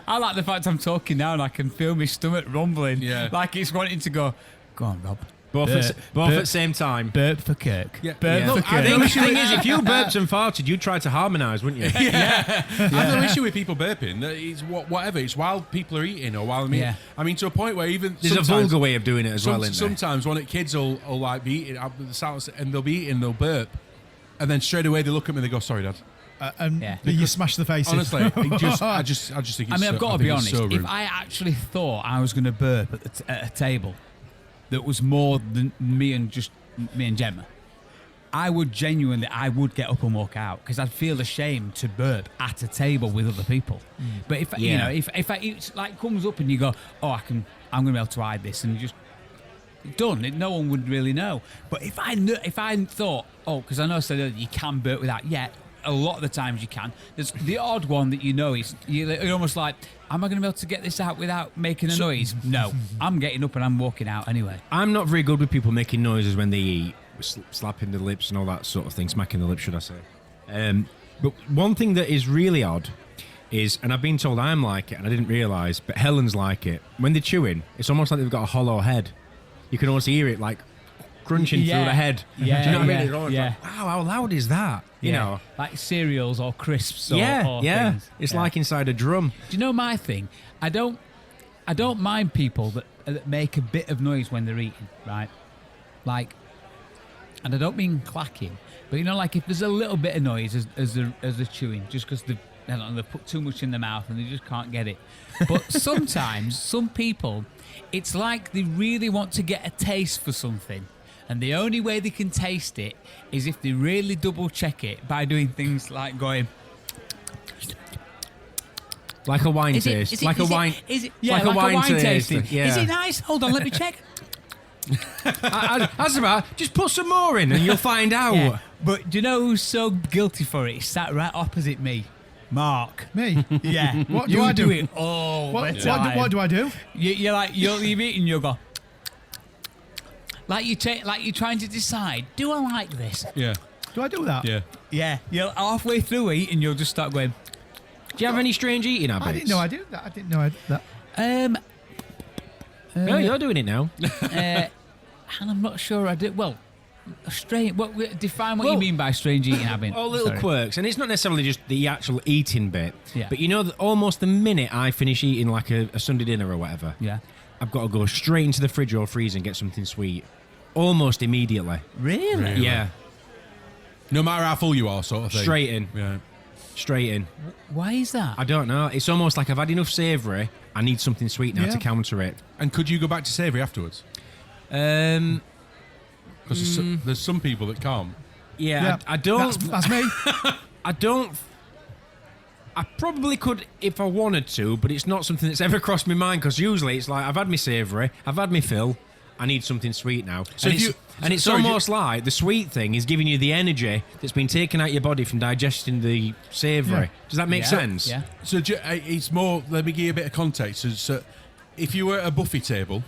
I like the fact I'm talking now and I can feel my stomach rumbling. Yeah. Like it's wanting to go on, Rob. both at the same time. Burp for Kirk. Yeah. Burp Yeah. for Look, Kirk. I think the thing is, if you burped and farted, you'd try to harmonise, wouldn't you? I've no issue with people burping. It's whatever. It's while people are eating or while I'm eating. Yeah. I mean, to a point where even There's a sometimes- vulgar way of doing it as well, isn't there? Sometimes one of the kids will like be eating and they'll be eating, they'll burp, and then straight away they look at me and they go, "Sorry, Dad." And Yeah. you smash the face in. Honestly, I just think. It's I mean, I've got to I be think it's honest. so If rude. I actually thought I was going to burp at a table that was more than me and Gemma, I would get up and walk out because I'd feel ashamed to burp at a table with other people. But if you know, if it's like comes up and you go, "Oh, I'm going to be able to hide this," and you just done, no one would really know. But if I thought, because I know I said earlier, you can burp without, a lot of the times you can. There's the odd one that you know you're almost like, am I going to be able to get this out without making a noise? No, I'm getting up and I'm walking out anyway. I'm not very good with people making noises when they eat, slapping the lips and all that sort of thing, smacking the lips, should I say. But one thing that is really odd is, and I've been told I'm like it, and I didn't realise, but Helen's like it. When they're chewing, it's almost like they've got a hollow head. You can almost hear it like crunching through the head. Yeah, Do you know what I yeah, mean? It's almost yeah. like, wow, how loud is that? You know? like cereals or crisps or Yeah. things. It's like inside a drum. Do you know my thing? I don't mind people that make a bit of noise when they're eating, right? Like, and I don't mean clacking, but you know, like if there's a little bit of noise as they're chewing, just because they've put too much in their mouth and they just can't get it. But sometimes some people, it's like they really want to get a taste for something. And the only way they can taste it is if they really double check it by doing things like going, Like a wine taste. Like a wine tasting. Yeah. Is it nice? Hold on, let me check. That's about. Just put some more in and you'll find out. Yeah. But do you know who's so guilty for it? He sat right opposite me. Mark. Me? Yeah. What you do I do? it all What, the time. what do I do? You're like, you've eaten, you'll go. Like you're trying to decide, do I like this? Yeah, Do I do that? yeah. Yeah. You're halfway through eating, you'll just start going, Do you have any strange eating habits? I didn't know I did that. I didn't know I did that. No, you're doing it now. and I'm not sure I did. Well, strange. Define what you mean by strange eating habit. All little Sorry. quirks, and it's not necessarily just the actual eating bit. Yeah. But you know, that almost the minute I finish eating like a Sunday dinner or whatever, Yeah. I've got to go straight into the fridge or freezer and get something sweet. Almost immediately. Really? Yeah. No matter how full you are, sort of thing. Straight in. Yeah. Straight in. Why is that? I don't know. It's almost like I've had enough savoury. I need something sweet now Yeah. to counter it. And could you go back to savoury afterwards? Because there's some people that can't. Yeah. I don't. That's me. I don't. I probably could if I wanted to, but it's not something that's ever crossed my mind. Because usually it's like I've had my savoury, I've had my fill. I need something sweet now. So and if it's, and it's almost like the sweet thing is giving you the energy that's been taken out of your body from digesting the savoury. Yeah. Does that make sense? Yeah. So it's more. Let me give you a bit of context. So if you were at a buffet table,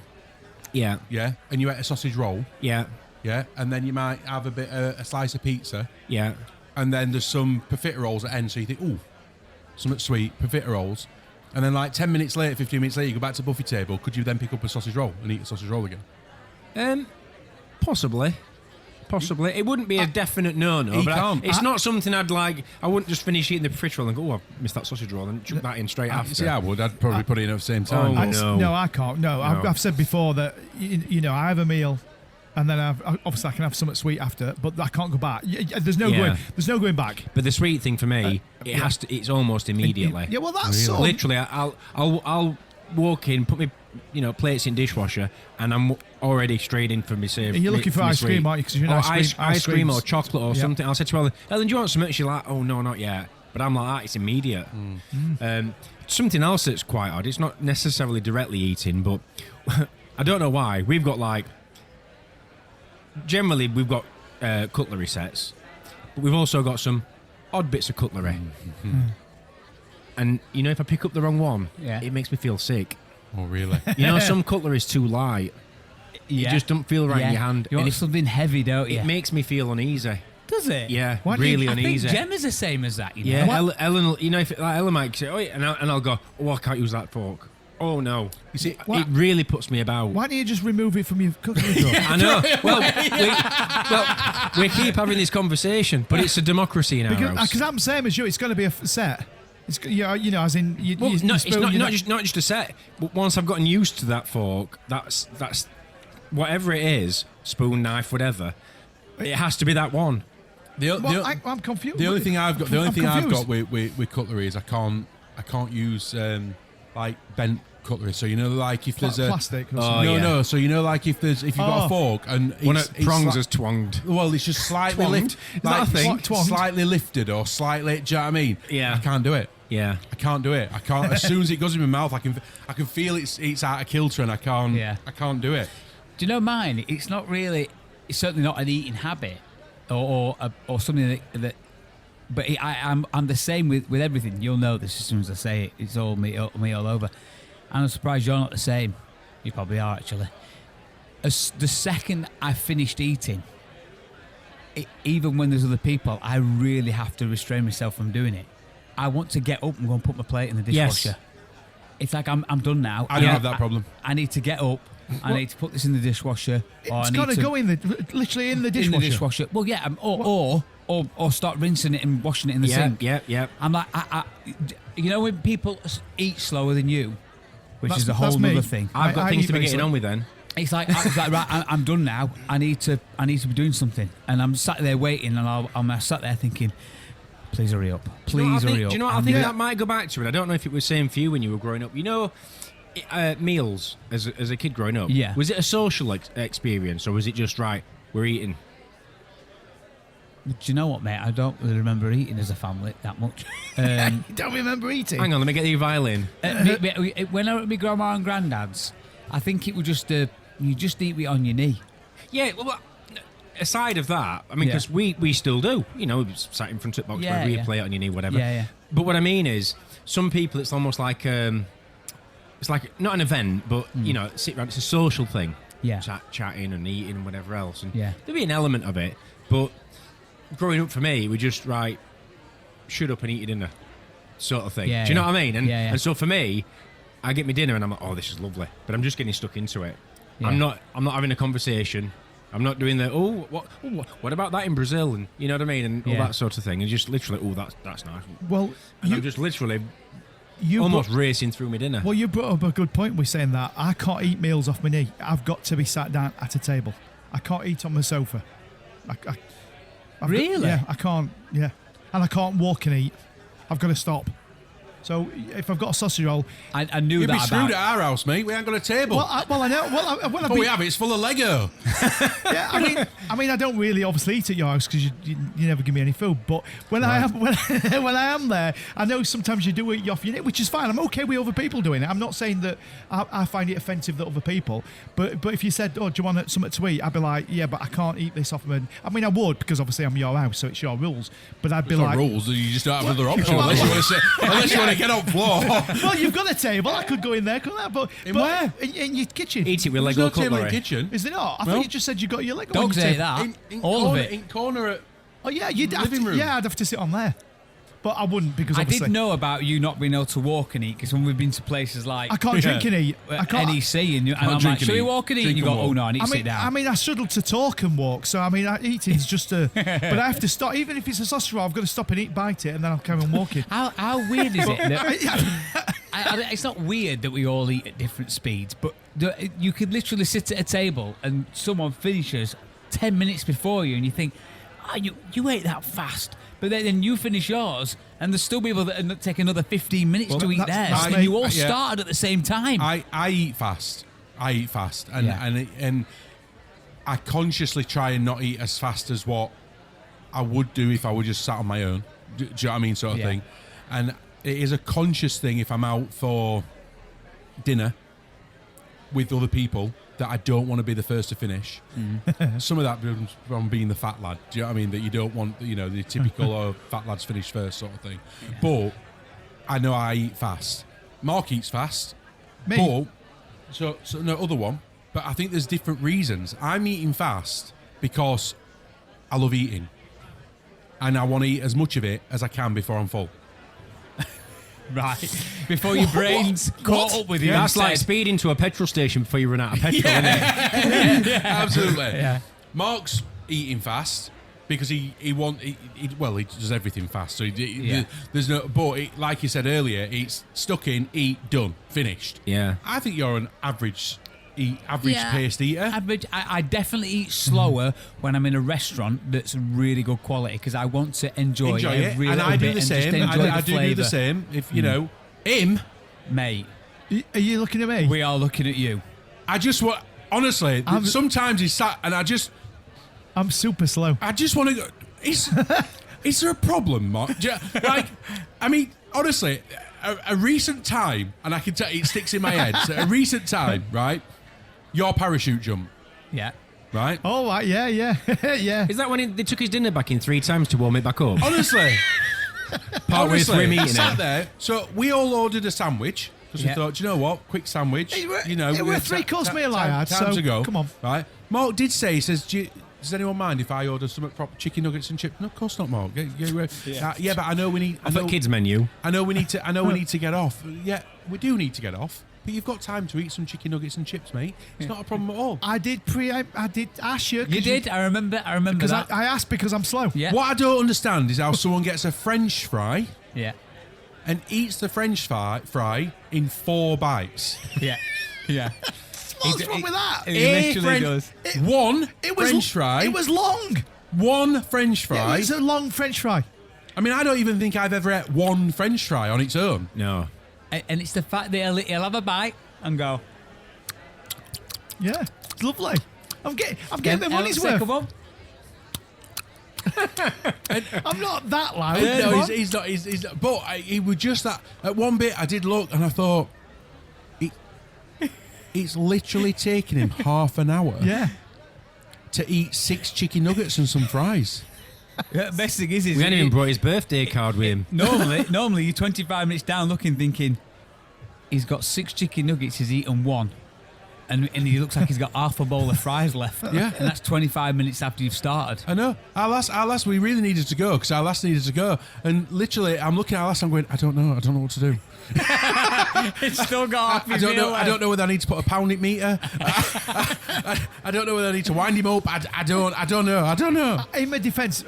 Yeah. yeah, and you ate a sausage roll, Yeah. yeah, and then you might have a slice of pizza, Yeah. and then there's some profiteroles at end. So you think, ooh, something sweet, profiteroles. And then like 10 minutes later, 15 minutes later, you go back to the buffet table. Could you then pick up a sausage roll and eat a sausage roll again? Possibly. It wouldn't be a definite no-no, He but can't. it's not something I'd like. I wouldn't just finish eating the fridge roll and go, oh, I missed that sausage roll, and chuck that in straight after. See, I would. I'd probably put it in at the same time. Oh, I can't. No, I've said before that you know I have a meal, and then obviously I can have something sweet after, but I can't go back. There's no Yeah. going back. But the sweet thing for me, it has to. It's almost immediately. Yeah, well that's sort of- Literally, I'll walk in, put my plates in dishwasher, and I'm already straight in for me save. You're looking for ice cream, aren't you? Because you're ice cream or chocolate or Yeah. something. I'll say to Ellen, do you want something? She's like, oh no, not yet. But I'm like that. It's immediate. Something else that's quite odd. It's not necessarily directly eating, but I don't know why. We've got generally we've got cutlery sets, but we've also got some odd bits of cutlery. And if I pick up the wrong one, it makes me feel sick. Oh, really? Some cutlery is too light. You just don't feel right in your hand. You want something heavy, don't you? It makes me feel uneasy. Does it? Yeah, Why do really you- uneasy. I think Gemma's the same as that, you know? Yeah, Ellen, if Ellen might say, "Oh," and I'll go, "Oh, I can't use that fork." Oh no! You see, What? it really puts me about. Why don't you just remove it from your cookery drawer? I know. We keep having this conversation, but it's a democracy in our house. Because I'm the same as you. It's going to be a set. It's as in you. Well, you no, it's spoon, not, you're not just a set. But once I've gotten used to that fork, that's whatever it is, spoon, knife, whatever. It has to be that one. I'm confused. The only thing I've got confused. with cutlery is I can't use bent cutlery. So if there's a plastic. Or Oh, something. yeah. no. So if you've got a fork and One it's, of prongs it's is twanged. well, it's just slightly Twanged? lifted, Is that a thing? slightly lifted or slightly. Do you know what I mean? Yeah. I can't do it. Yeah. I can't do it. I can't. As soon as it goes in my mouth, I can feel it's out of kilter, and I can't. Yeah. I can't do it. Do you know mine? It's not really. It's certainly not an eating habit, or something that. But I'm the same with everything. You'll know this as soon as I say it. It's all me all over. And I'm surprised you're not the same. You probably are actually. As the second I finished eating, even when there's other people, I really have to restrain myself from doing it. I want to get up and go and put my plate in the dishwasher. Yes. It's like I'm done now. I don't have that problem. I need to get up. I need to put this in the dishwasher. It's got to go literally in the dishwasher. In the dishwasher. Well, yeah, or start rinsing it and washing it in the sink. Yeah. I'm like, when people eat slower than you, which is a whole that's me. other thing. I've got I things eat to be getting very on with then. It's like right, I'm done now. I need to be doing something, and I'm sat there waiting, and I'm sat there thinking, please hurry up, please hurry up. Do you know what? I think that might go back to it. I don't know if it was the same for you when you were growing up. Meals as a kid growing up. Yeah. Was it a social experience, or was it just right? We're eating. Do you know what, mate? I don't really remember eating as a family that much. You don't remember eating? Hang on, let me get your violin. When I were at my grandma and granddad's, I think it was just you just eat it on your knee. Yeah. Well, aside of that, I mean, because we still do. We sat in front of the box, where you play it on your knee, whatever. Yeah. But what I mean is, some people, it's almost like it's like not an event, but sit around. It's a social thing. Yeah. Chatting and eating and whatever else. And Yeah. there'd be an element of it, but growing up for me, we just shut up and eat your dinner, sort of thing. Yeah, Do you know yeah. what I mean? Yeah. And so for me, I get my dinner and I'm like, oh, this is lovely, but I'm just getting stuck into it. Yeah. I'm not having a conversation. I'm not doing the what about that in Brazil, and you know what I mean, and all that sort of thing, and just literally that's nice. Well, And I'm just literally you almost racing through my dinner. Well, you brought up a good point with saying that. I can't eat meals off my knee. I've got to be sat down at a table. I can't eat on the sofa. Really? Yeah, I can't. Yeah, and I can't walk and eat. I've got to stop. So if I've got a sausage roll, I knew You'd that be screwed about. at our house, mate. We ain't got a table. well, I know. Well, when I've But we have it. It's full of Lego. yeah, I mean, I don't really obviously eat at your house because you never give me any food. But when I am when I am there, I know sometimes you do eat off your knee, which is fine. I'm okay with other people doing it. I'm not saying that I find it offensive that other people. But if you said, "Oh, do you want something to eat?" I'd be like, "Yeah, but I can't eat this off my." I mean, I would because obviously I'm your house, so it's your rules. But I'd be It's like, not rules. You just don't have another Well, option well, unless you want to get on floor. "Well, you've got a table. I could go in there, couldn't I?" But where? In your kitchen. Eat it with There's Lego no table in the cutlery. kitchen. Is there not? I No. thought you just said you got your Lego. Dogs on your ate table. that. All of it. In corner at Oh yeah, you'd have living to, room. yeah, I'd have to sit on there. But I wouldn't because I obviously did know about you not being able to walk and eat because when we've been to places like I can't drink and eat. I can't. NEC and I'm drink like, and should we eat. walk and eat? Drink And you and go, oh walk. no, I need to sit down. I mean, I struggle to talk and walk, so I mean, eating's just a. But I have to stop, even if it's a sausage roll, I've got to stop and eat, bite it, and then I'll carry on walking. How weird is it? That, it's not weird that we all eat at different speeds, but you could literally sit at a table and someone finishes 10 minutes before you, and you think, you ate that fast. but then you finish yours, and there's still people that take another 15 minutes to eat that's theirs, me. and you all Yeah. started at the same time. I eat fast. And Yeah. and I consciously try and not eat as fast as what I would do if I were just sat on my own. Do you know what I mean, sort of Yeah. thing? And it is a conscious thing if I'm out for dinner with other people that I don't want to be the first to finish. Some of that comes from being the fat lad. Do you know what I mean? That you don't want, the typical fat lads finish first sort of thing. Yeah. But I know I eat fast. Mark eats fast. Me? But so no other one. But I think there's different reasons. I'm eating fast because I love eating, and I want to eat as much of it as I can before I'm full. Right. Before your brain's caught up with you. That's and like said- speeding to a petrol station before you run out of petrol, isn't it? Absolutely. Yeah. Mark's eating fast because he does everything fast. So Yeah. there's no. But like you said earlier, it's stuck in, eat, done, finished. Yeah. I think you're an average Yeah. paced eater. Average. I definitely eat slower when I'm in a restaurant that's really good quality because I want to enjoy Enjoy it, every and little I do bit the and same. just enjoy I the do flavour. the same. If him. Mate, Are you looking at me? we are looking at you. I just want. Honestly, I'm- sometimes he's sat and I'm super slow. I just want to go. Is there a problem, Mark? Like, I mean, honestly, a recent time, and I can tell it sticks in my head. So a recent time, right? Your parachute jump, Yeah. right? Oh, right, yeah. Yeah. Is that when they took his dinner back in 3 times to warm it back up? Honestly, Partway through him eating sat it. there. So we all ordered a sandwich because Yeah. we thought, do you know what? Quick sandwich. It were- you know, it were we a had three-course meal I had, Time so to go. come on. Right? Mark did say, he says, does anyone mind if I order some proper chicken nuggets and chips? No, of course not, Mark. Yeah, but I know we need. Off at kids menu. I know we need to get off. Yeah, we do need to get off. But you've got time to eat some chicken nuggets and chips, mate. It's not a problem at all. I did ask you. 'cause You did. I remember Because that. I asked because I'm slow. Yeah. What I don't understand is how someone gets a French fry Yeah. and eats the French fry in 4 bites. Yeah. Yeah. What's wrong with that? He literally does. One It was French fry. It was long. One French fry. It was a long French fry. I mean, I don't even think I've ever had one French fry on its own. No. And it's the fact that he'll have a bite and go. Yeah, it's lovely. I'm getting my money's Say, worth. come on. I'm not that loud. No, Come on. he's not. He's not. But he was just that. At one bit, I did look and I thought, it's literally taken him half an hour Yeah. to eat 6 chicken nuggets and some fries. The best thing is We hadn't even brought his birthday card with him. normally you're 25 minutes down looking, thinking, he's got 6 chicken nuggets, he's eaten 1. And he looks like he's got half a bowl of fries left. Yeah. And that's 25 minutes after you've started. I know. Our last, we really needed to go because our last needed to go. And literally, I'm looking at our last, I'm going, I don't know what to do. It's still got half I don't know whether I need to put a pound-it meter. I don't know whether I need to wind him up. I don't know. In my defence,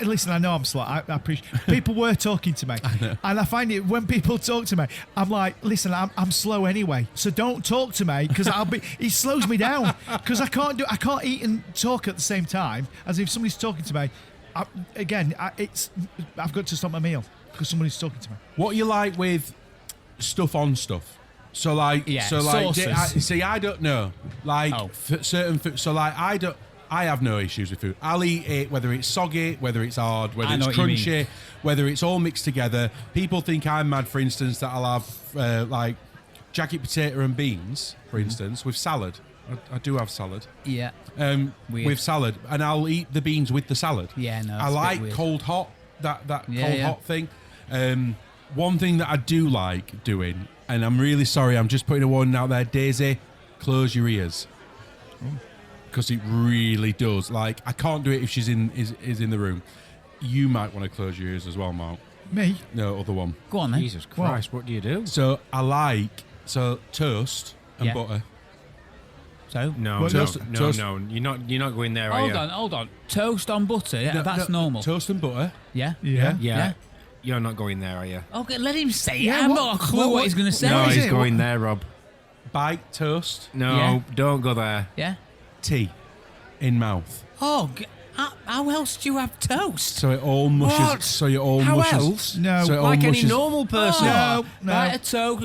listen, I know I'm slow. I appreciate. People were talking to me, and I find it when people talk to me, I'm like, listen, I'm slow anyway, so don't talk to me because it slows me down because I can't eat and talk at the same time. As if somebody's talking to me, I've got to stop my meal because somebody's talking to me. What you like with stuff on stuff? So like, Yeah, sauces. sauces. I don't know. Like certain food. So like, I have no issues with food. I'll eat it whether it's soggy, whether it's hard, whether I it's know what you mean. crunchy, whether it's all mixed together. People think I'm mad, for instance, that I'll have like jacket potato and beans, for instance, with salad. I do have salad. Yeah. Weird. With salad, and I'll eat the beans with the salad. Yeah, no, I it's a bit like weird. cold hot. That Yeah, cold yeah. hot thing. One thing that I do like doing, and I'm really sorry, I'm just putting a warning out there, Daisy, close your ears, because it really does. Like, I can't do it if she's in the room. You might want to close your ears as well, Mark. Me? No, other one. Go on then. Jesus Christ, what do you do? So I like toast and Yeah. butter. So? No, Well, no, toast- no, toast- no. You're not going there, are you? Hold on. Toast on butter, yeah, No, that's no, normal. Toast and butter. Yeah? Yeah. Yeah. You're not going there, are you? Okay, let him say it. Yeah, I've what- got a clue what- what he's going to say. No, is he's it? going there, Rob. Bite toast, No, Yeah. don't go there. Yeah? tea in mouth. Oh, How else do you have toast? So it all mushes. What? So you all How mushes. else? No. So it all Like any mushes. normal person. No, no.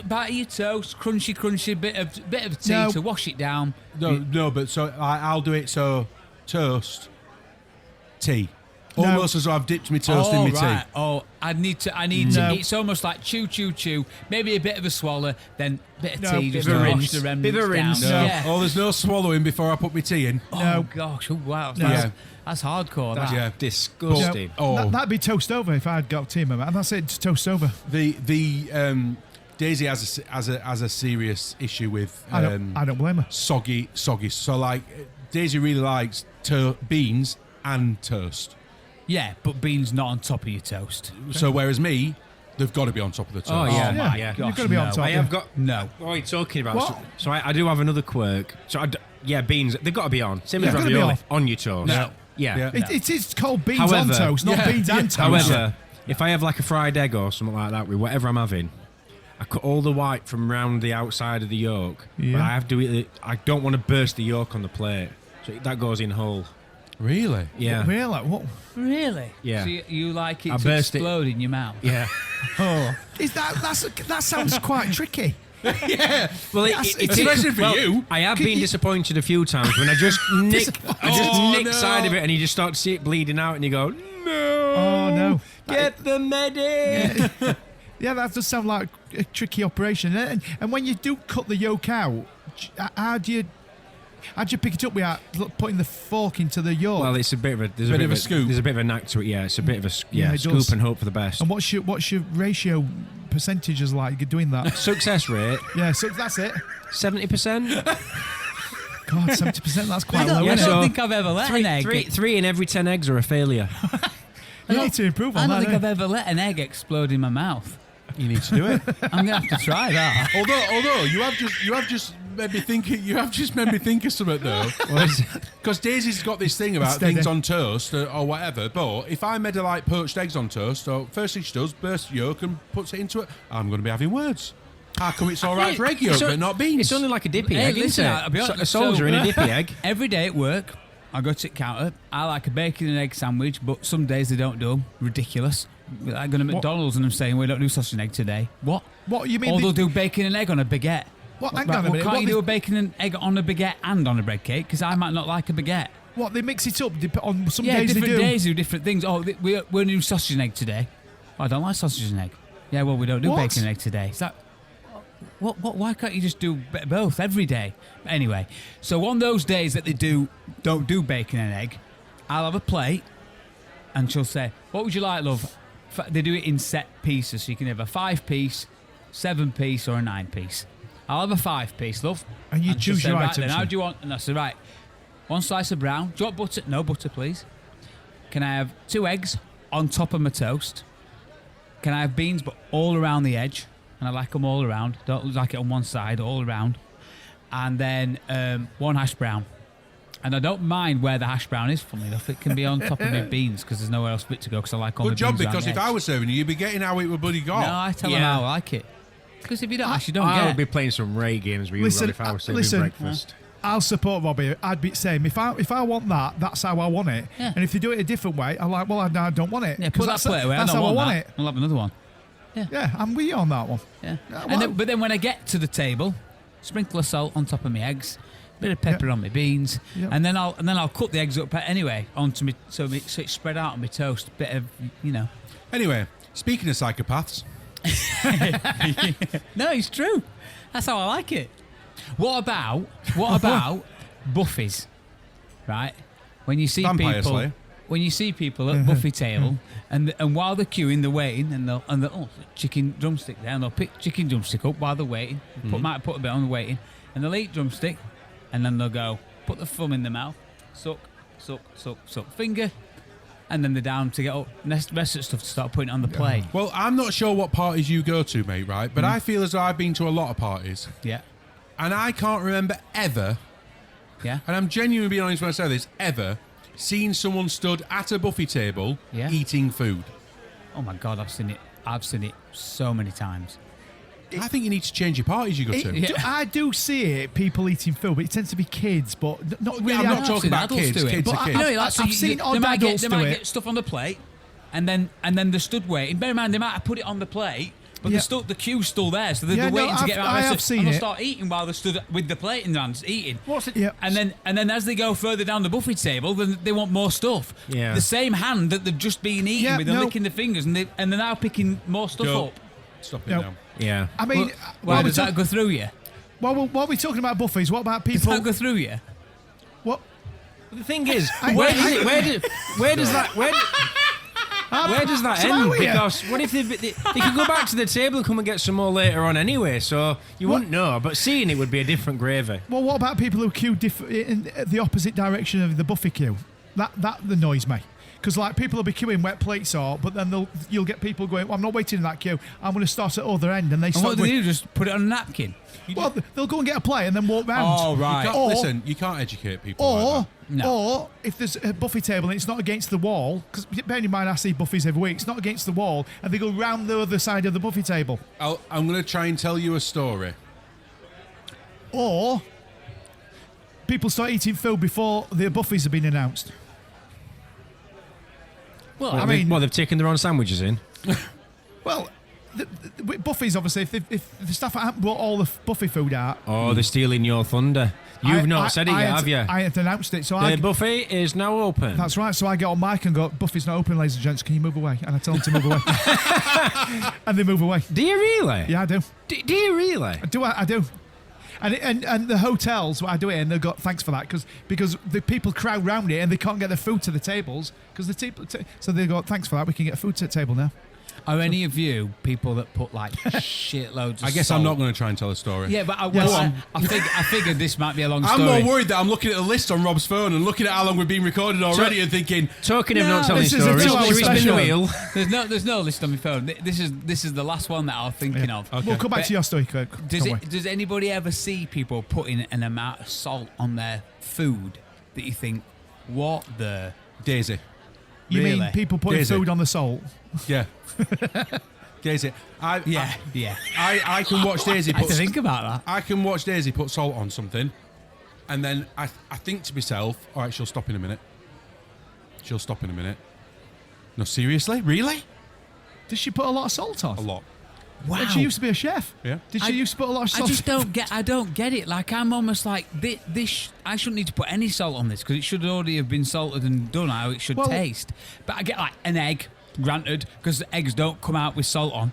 Bite of your toast, crunchy, bit of tea No. to wash it down. No, but so I'll do it. So toast, tea, No. almost as though I've dipped my toast in my right. tea. Oh, I need to. No. It's almost like chew. Maybe a bit of a swallow, then bit of No, tea, just bit of to a wash rinse. the remnants Bit of a down. rinse. No. Yeah. Oh, there's no swallowing before I put my tea in. Oh No. gosh! Oh, wow! No. That's hardcore. That's that. Yeah. disgusting. Oh, That'd be toast over if I'd got team member. And that's it, just toast over. the Daisy has a serious issue with I don't blame her. soggy. So like Daisy really likes beans and toast. Yeah, but beans not on top of your toast. So whereas me, they've got to be on top of the toast. Oh, yeah. my Yeah. gosh, You've got to be on no. top. I have got. No. What are you talking about? What? So I do have another quirk. So beans. They've got to be on. Same as Yeah, gotta be ravioli on. on your toast. No. Yeah. Yeah. It's called beans However- on toast, not Yeah, beans yeah. and toast. However, if I have like a fried egg or something like that with whatever I'm having, I cut all the white from round the outside of the yolk. Yeah. But I have to eat it. I don't want to burst the yolk on the plate, so that goes in whole. Really? Yeah. Really? What? Really? Yeah. So you like it I to burst it. explode in your mouth? Yeah. Is that sounds quite tricky. Well, Especially for you. I have been disappointed a few times when I just nick no. side of it, and you just start to see it bleeding out, and you go, no. Oh no. Get the medic. Yeah, that does sound like a tricky operation. And when you do cut the yolk out, how do you pick it up without putting the fork into the yolk? Well, it's a bit of a Bit of a scoop. There's a bit of a knack to it. Yeah, it's a bit of a Yeah, it scoop does. and hope for the best. And what's your ratio percentages like doing that? Success rate Yeah, so that's it. 70%. God, 70%, that's I quite don't, low, Yeah, I isn't don't so think I've ever let an egg. Three in every 10 eggs are a failure. it? You need to improve I on don't that. think I've ever let an egg explode in my mouth. You need to do it. I'm gonna have to try that. although you have just made me think. You have just made me think of something though. Because Daisy's got this thing about Steady. things on toast or whatever. But if I made her like poached eggs on toast, or first thing she does, bursts yolk and puts it into it, I'm going to be having words. How come it's all right for egg yolk but not beans? It's only like a dippy Hey, egg, listen, isn't it? I'll be honest, A soldier in a dippy egg. Every day at work, I go to the counter. I like a bacon and egg sandwich, but some days they don't do them. Ridiculous. I go to McDonald's and I'm saying we don't do sausage and egg today. What? What you mean? Or they'll do bacon and egg on a baguette. What? Hang Right, on a well, minute. can't What you they, do a bacon and egg on a baguette and on a bread cake? Because I might not like a baguette. what they mix it up on some Yeah, days they different do. days do different things. Oh, we're doing sausage and egg today. Oh, I don't like sausage and egg. Yeah, well, we don't do What? bacon and egg today. Is that what? Why can't you just do both every day? Anyway, so on those days that they don't do bacon and egg, I'll have a plate, and she'll say, "What would you like, love?" They do it in set pieces, so you can have a 5-piece, 7-piece, or a 9-piece. I'll have a 5-piece, love. And you she'll choose say, your right, items, Then how then. do you want? And I said, right, 1 slice of brown. Do you want butter? No butter, please. Can I have 2 eggs on top of my toast? Can I have beans, but all around the edge? And I like them all around. Don't like it on one side, all around. And then 1 hash brown. And I don't mind where the hash brown is, funnily enough. It can be on top of my beans because there's nowhere else for it to go because I like all Good my job, beans around because the if edge. I was serving you, you'd be getting how it would bloody got. No, I tell them Yeah. how I like it. Because if you don't ask, you don't I get would it. be playing some Ray games with you, Listen, Rob, if I was serving listen. breakfast. I'll support Robbie. I'd be saying if I want that, that's how I want it. Yeah. And if they do it a different way, I'm like, well, I don't want it. Yeah, 'Cause put that that's plate away. I That's don't how I want want that. it. I'll have another one. Yeah, I'm with you on that one. Yeah. well- But then when I get to the table, sprinkle of salt on top of my eggs, bit of pepper on my beans, Yep. and then I'll cut the eggs up anyway onto me so it's spread out on my toast. Bit of Anyway, speaking of psychopaths, No, it's true. That's how I like it. What about buffets? Right? When you see Vampire people Slayer. when you see people at buffet table and while they're queuing, they're waiting and they'll chicken drumstick there and they'll pick chicken drumstick up while they're waiting. Might put a bit on the waiting and they'll eat drumstick and then they'll go put the thumb in the mouth, suck, finger, and then they're down to get up rest of stuff to start putting it on the plate. well, I'm not sure what parties you go to, mate, right? But I feel as though I've been to a lot of parties, Yeah. and I can't remember ever, Yeah. and I'm genuinely being honest when I say this, ever seen someone stood at a buffet table Yeah. eating food. Oh my God, I've seen it so many times. I think you need to change your parties you go to. I do see it, people eating food, but it tends to be kids, but not really. I'm not adults. talking about adults kids. do it. Kids But are kids. I've seen odd adults they do might it. get stuff on the plate, and then they're stood waiting. Bear in mind, they might have put it on the plate, but the queue's still there, so they're waiting to get out. I have seen and they'll it. start eating while they're stood with the plate in their hands, eating. Yeah. And then as they go further down the buffet table, then they want more stuff. Yeah. The same hand that they've just been eating with, and licking their fingers, and they're now picking more stuff Go. up. Stop it No. now. Yeah. I mean, Why does that go through you? while we're talking about buffets, what about Does people? that go through you? What? The thing is, where does that So end? are we? Because what if they could go back to the table and come and get some more later on anyway? So you wouldn't know. But seeing it would be a different gravy. Well, what about people who queue in the opposite direction of the buffet queue? That annoys me. Because like people will be queuing wet plates out, but then you'll get people going, well, I'm not waiting in that queue. I'm going to start at the other end, and they And start. what do they do? Just put it on a napkin? Well, they'll go and get a plate and then walk round. Oh, right. You can't, listen, you can't educate people. like that. Or if there's a buffet table and it's not against the wall, because bearing in mind I see buffets every week, it's not against the wall, and they go round the other side of the buffet table. I'm going to try and tell you a story. Or people start eating food before the buffets have been announced. Well, I mean, they've taken their own sandwiches in. well, with buffets, obviously, if the staff haven't brought all the buffet food out, Oh, they're stealing your thunder. You've not said it yet, have you? I haven't announced it, so The buffet is now open. that's right. So I get on mic and go, "Buffet's not open, ladies and gents. Can you move away?" And I tell them to move away, and they move away. Do you really? Yeah, I do. Do you really? I do. And the hotels, I do it, and they've got thanks for that because the people crowd round it and they can't get their food to the tables because so they go thanks for that. We can get food to the table now. Are any of you people that put like shitloads of I guess salt? I'm not going to try and tell a story. Yeah, but Yes. I figured this might be a long I'm story. more worried that I'm looking at the list on Rob's phone and looking at how long we've been recorded already and thinking, Talking of No, not telling this is a stories, 2 hour should we spin the special. wheel? There's no list on my phone. This is the last one that I was thinking of. Okay. We'll come back But to your story, Kirk. Does anybody ever see people putting an amount of salt on their food that you think, what the? Daisy. You mean Really? people putting Daisy. food on the salt? Yeah. Daisy. Yeah. I can watch Daisy I had put to think about that. I can watch Daisy put salt on something, and then I think to myself, all right, she'll stop in a minute. She'll stop in a minute. No, seriously? Really? Did she put a lot of salt on? A lot. Wow. And she used to be a chef. Yeah. Did she used to put a lot of I salt? just don't get. I don't get it. Like I'm almost like this. I shouldn't need to put any salt on this because it should already have been salted and done how it should Well- taste. But I get like an egg, granted, because the eggs don't come out with salt on.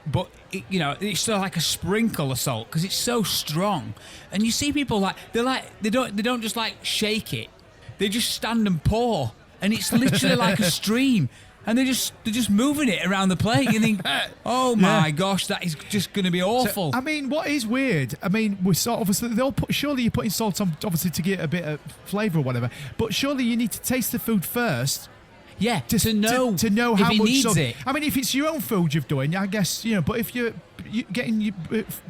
But it's still like a sprinkle of salt because it's so strong. And you see people they don't just like shake it. They just stand and pour, and it's literally like a stream. And they're just moving it around the plate. You think, oh my gosh, that is just going to be awful. I mean, what is weird? I mean, we saw obviously surely you're putting salt on obviously to get a bit of flavour or whatever. But surely you need to taste the food first. Yeah, To know if how he much needs salt. it. I mean, if it's your own food you're doing, I guess But if you're getting your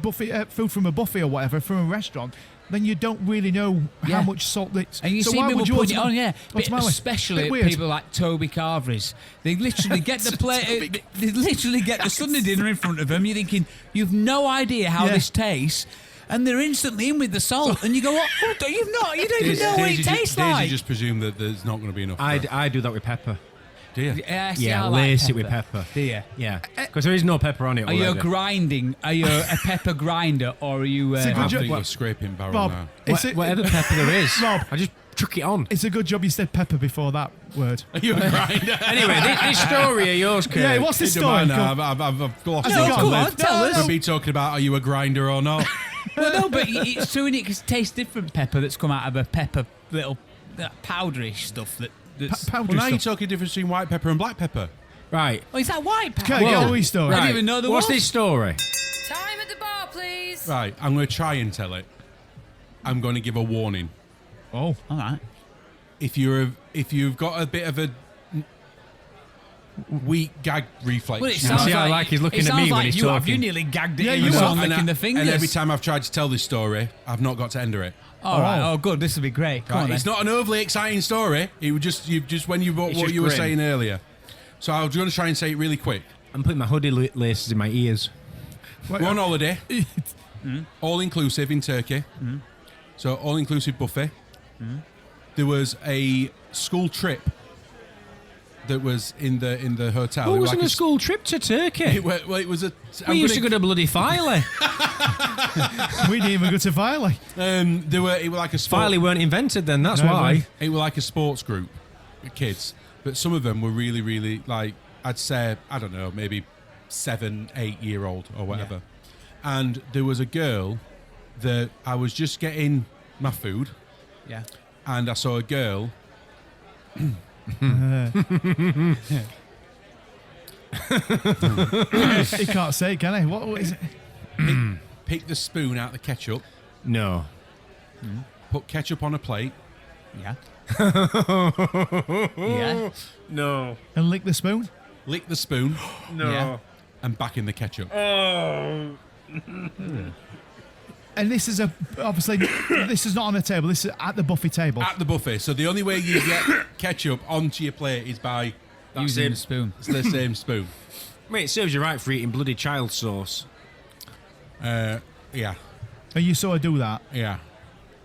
buffet food from a buffet or whatever from a restaurant, then you don't really know how much salt that's. And you so see why people would you putting it on, What's my way? especially Bit weird. people like Toby Carvery's. They literally get the plate. They literally get the Sunday dinner in front of them. You're thinking you've no idea how this tastes. And they're instantly in with the salt, and you go, "What? Oh, you don't even know what it tastes like." Daisy just presume that there's not going to be enough. I do that with pepper. Do you? Yeah, I like lace it with pepper. Do you? Yeah, because there is no pepper on it. Are you already. grinding? Are you a pepper grinder, or are you? It's a I good think job. you're scraping barrel Rob, now. Whatever pepper there is, Rob. I just chuck it on. It's a good job you said pepper before that word. Are you a grinder? Anyway, this story of yours, Kirk. Yeah, what's the It don't story? matter. I've lost No, it. come on, tell us. We'll be talking about are you a grinder or not? Well, no, but it's true, innit? Because it tastes different pepper that's come out of a pepper little powderish stuff that's. Powdery Well, now you're stuff. talking the difference between white pepper and black pepper. Right. Oh, is that white pepper? Kirk, get on with your story. I didn't even know there What's was. this story? Time at the bar, please. Right, I'm going to try and tell it. I'm going to give a warning. Oh, All right. If you've got a bit of a weak gag reflex, Well, it See, sounds I like, like he's looking it at me sounds when like he's you have. talking. You nearly gagged it. Yeah, in you the are. song, licking the fingers. and every time I've tried to tell this story, I've not got to end it. All right. Oh, good. This will be great. Come Right, on, it's then. not an overly exciting story. It was just when you what just you were grim. saying earlier. So I was going to try and say it really quick. I'm putting my hoodie laces in my ears. Wait, We're on holiday. All inclusive in Turkey. So all inclusive buffet. There was a school trip that was in the hotel. What It was like on a school trip to Turkey? It was a. We used to go to bloody Filey. we didn't even go to Viley. It was like a sport, Filey weren't invented then, that's No, why. It was like a sports group, with kids. But some of them were really, really like I'd say I don't know, maybe 7, 8 year old or whatever. And there was a girl that I was just getting my food, Yeah. and I saw a girl. He can't say it, can he? What is it? Pick the spoon out the ketchup, No. put ketchup on a plate, Yeah. Yeah. No. And lick the spoon? lick the spoon, No. Yeah. and back in the ketchup. And this is obviously this is not on a table. This is at the buffet table. At the buffet. So the only way you get ketchup onto your plate is by Using the spoon. the same spoon. Mate, it serves you right for eating bloody child sauce. Yeah, And you saw her do that. yeah.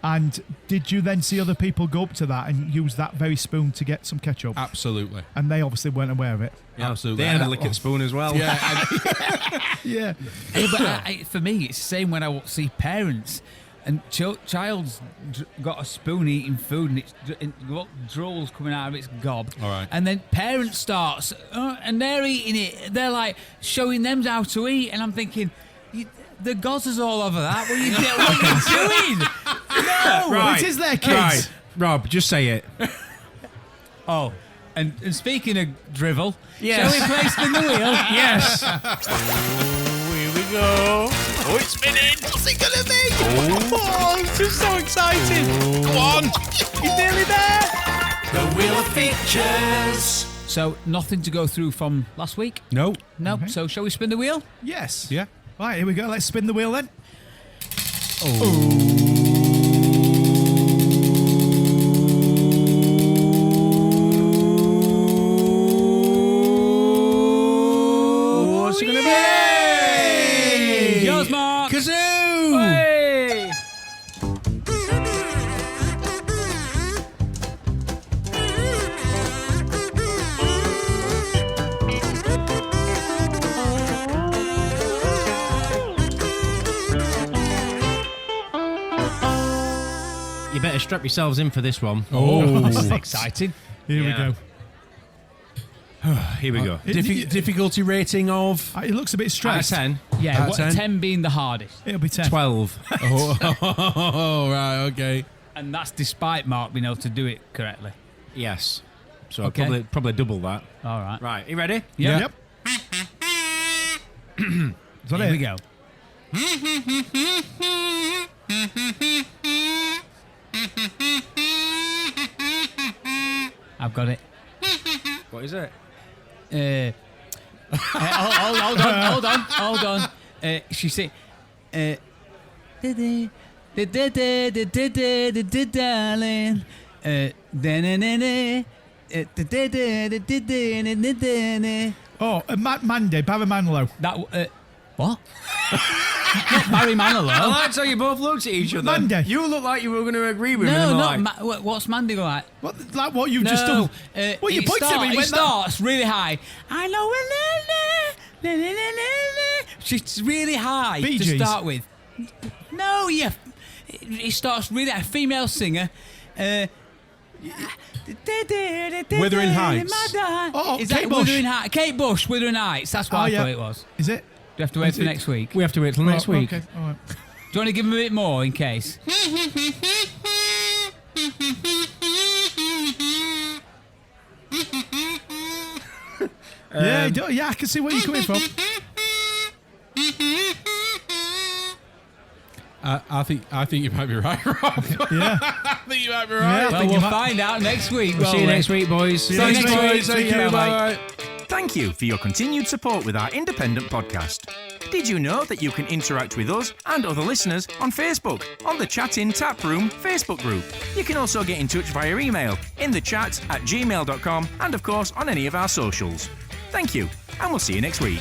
And did you then see other people go up to that and use that very spoon to get some ketchup? Absolutely. And they obviously weren't aware of it. Absolutely. They had a And lick at spoon as well. Yeah, Yeah. Yeah, but for me, it's the same when I see parents and child's got a spoon eating food and it's drool's coming out of its gob. All right. And then parents starts and they're eating it. They're like showing them how to eat, and I'm thinking, the gozzers all over that. What are you doing? No. Right. It is their kids. Right. Rob, just say it. Oh, and speaking of drivel, Yes. shall we play spin the wheel? Yes. Here we go. Oh, it's spinning. What's it gonna be? Oh, this is so exciting. Go on. He's nearly there. The Wheel of Features. So nothing to go through from last week. no. No. Okay. So shall we spin the wheel? Yes. Yeah. Right, here we go. Let's spin the wheel then. What's it gonna be? Yours, Mark. Kazoo! Hey! You better strap yourselves in for this one. Oh. This is exciting. Here Yeah. we go. Here we go. Difficulty rating of It looks a bit Out of stressed. 10, Yeah, Out of 10? 10 being the hardest. It'll be 10. 12. oh right, okay. And that's despite Mark being able to do it correctly. Yes. So Okay. probably double that. All right. Right, you ready? Yep. Is that Here it? we go. I've got it. What is it? Hold on. She said, darling, Oh, Mandy, Barry Manilow. that what? Not Barry I Manilow. liked how you both looked at each other. Mandy. You looked like you were going to agree with me. No, and not I'm like, what's Mandy like? What, like what you've just done? What you pointed at me? It Went that? starts really high. I know she's really high Bee to Gees. start with. No, yeah, it starts really high. Female singer. Wuthering Heights. Oh, Is Kate that Bush. Wuthering Heights? Kate Bush, Wuthering Heights. That's what Oh, I yeah. thought it was. Is it? Do you have to wait Is for it- next week? we have to wait till next Oh, week. Okay, all right. Do you want to give him a bit more in case? Yeah, I can see where you're coming from. I think you might be right, Rob. Yeah. I think you might be Yeah, right. I Well, think we'll you might- find out next week. See you next week, boys. See you next week. Thank See you. you. Bye. Thank you for your continued support with our independent podcast. Did you know that you can interact with us and other listeners on Facebook, on the Chat In Tap Room Facebook group? You can also get in touch via email, inthechat@gmail.com, and of course on any of our socials. Thank you, and we'll see you next week.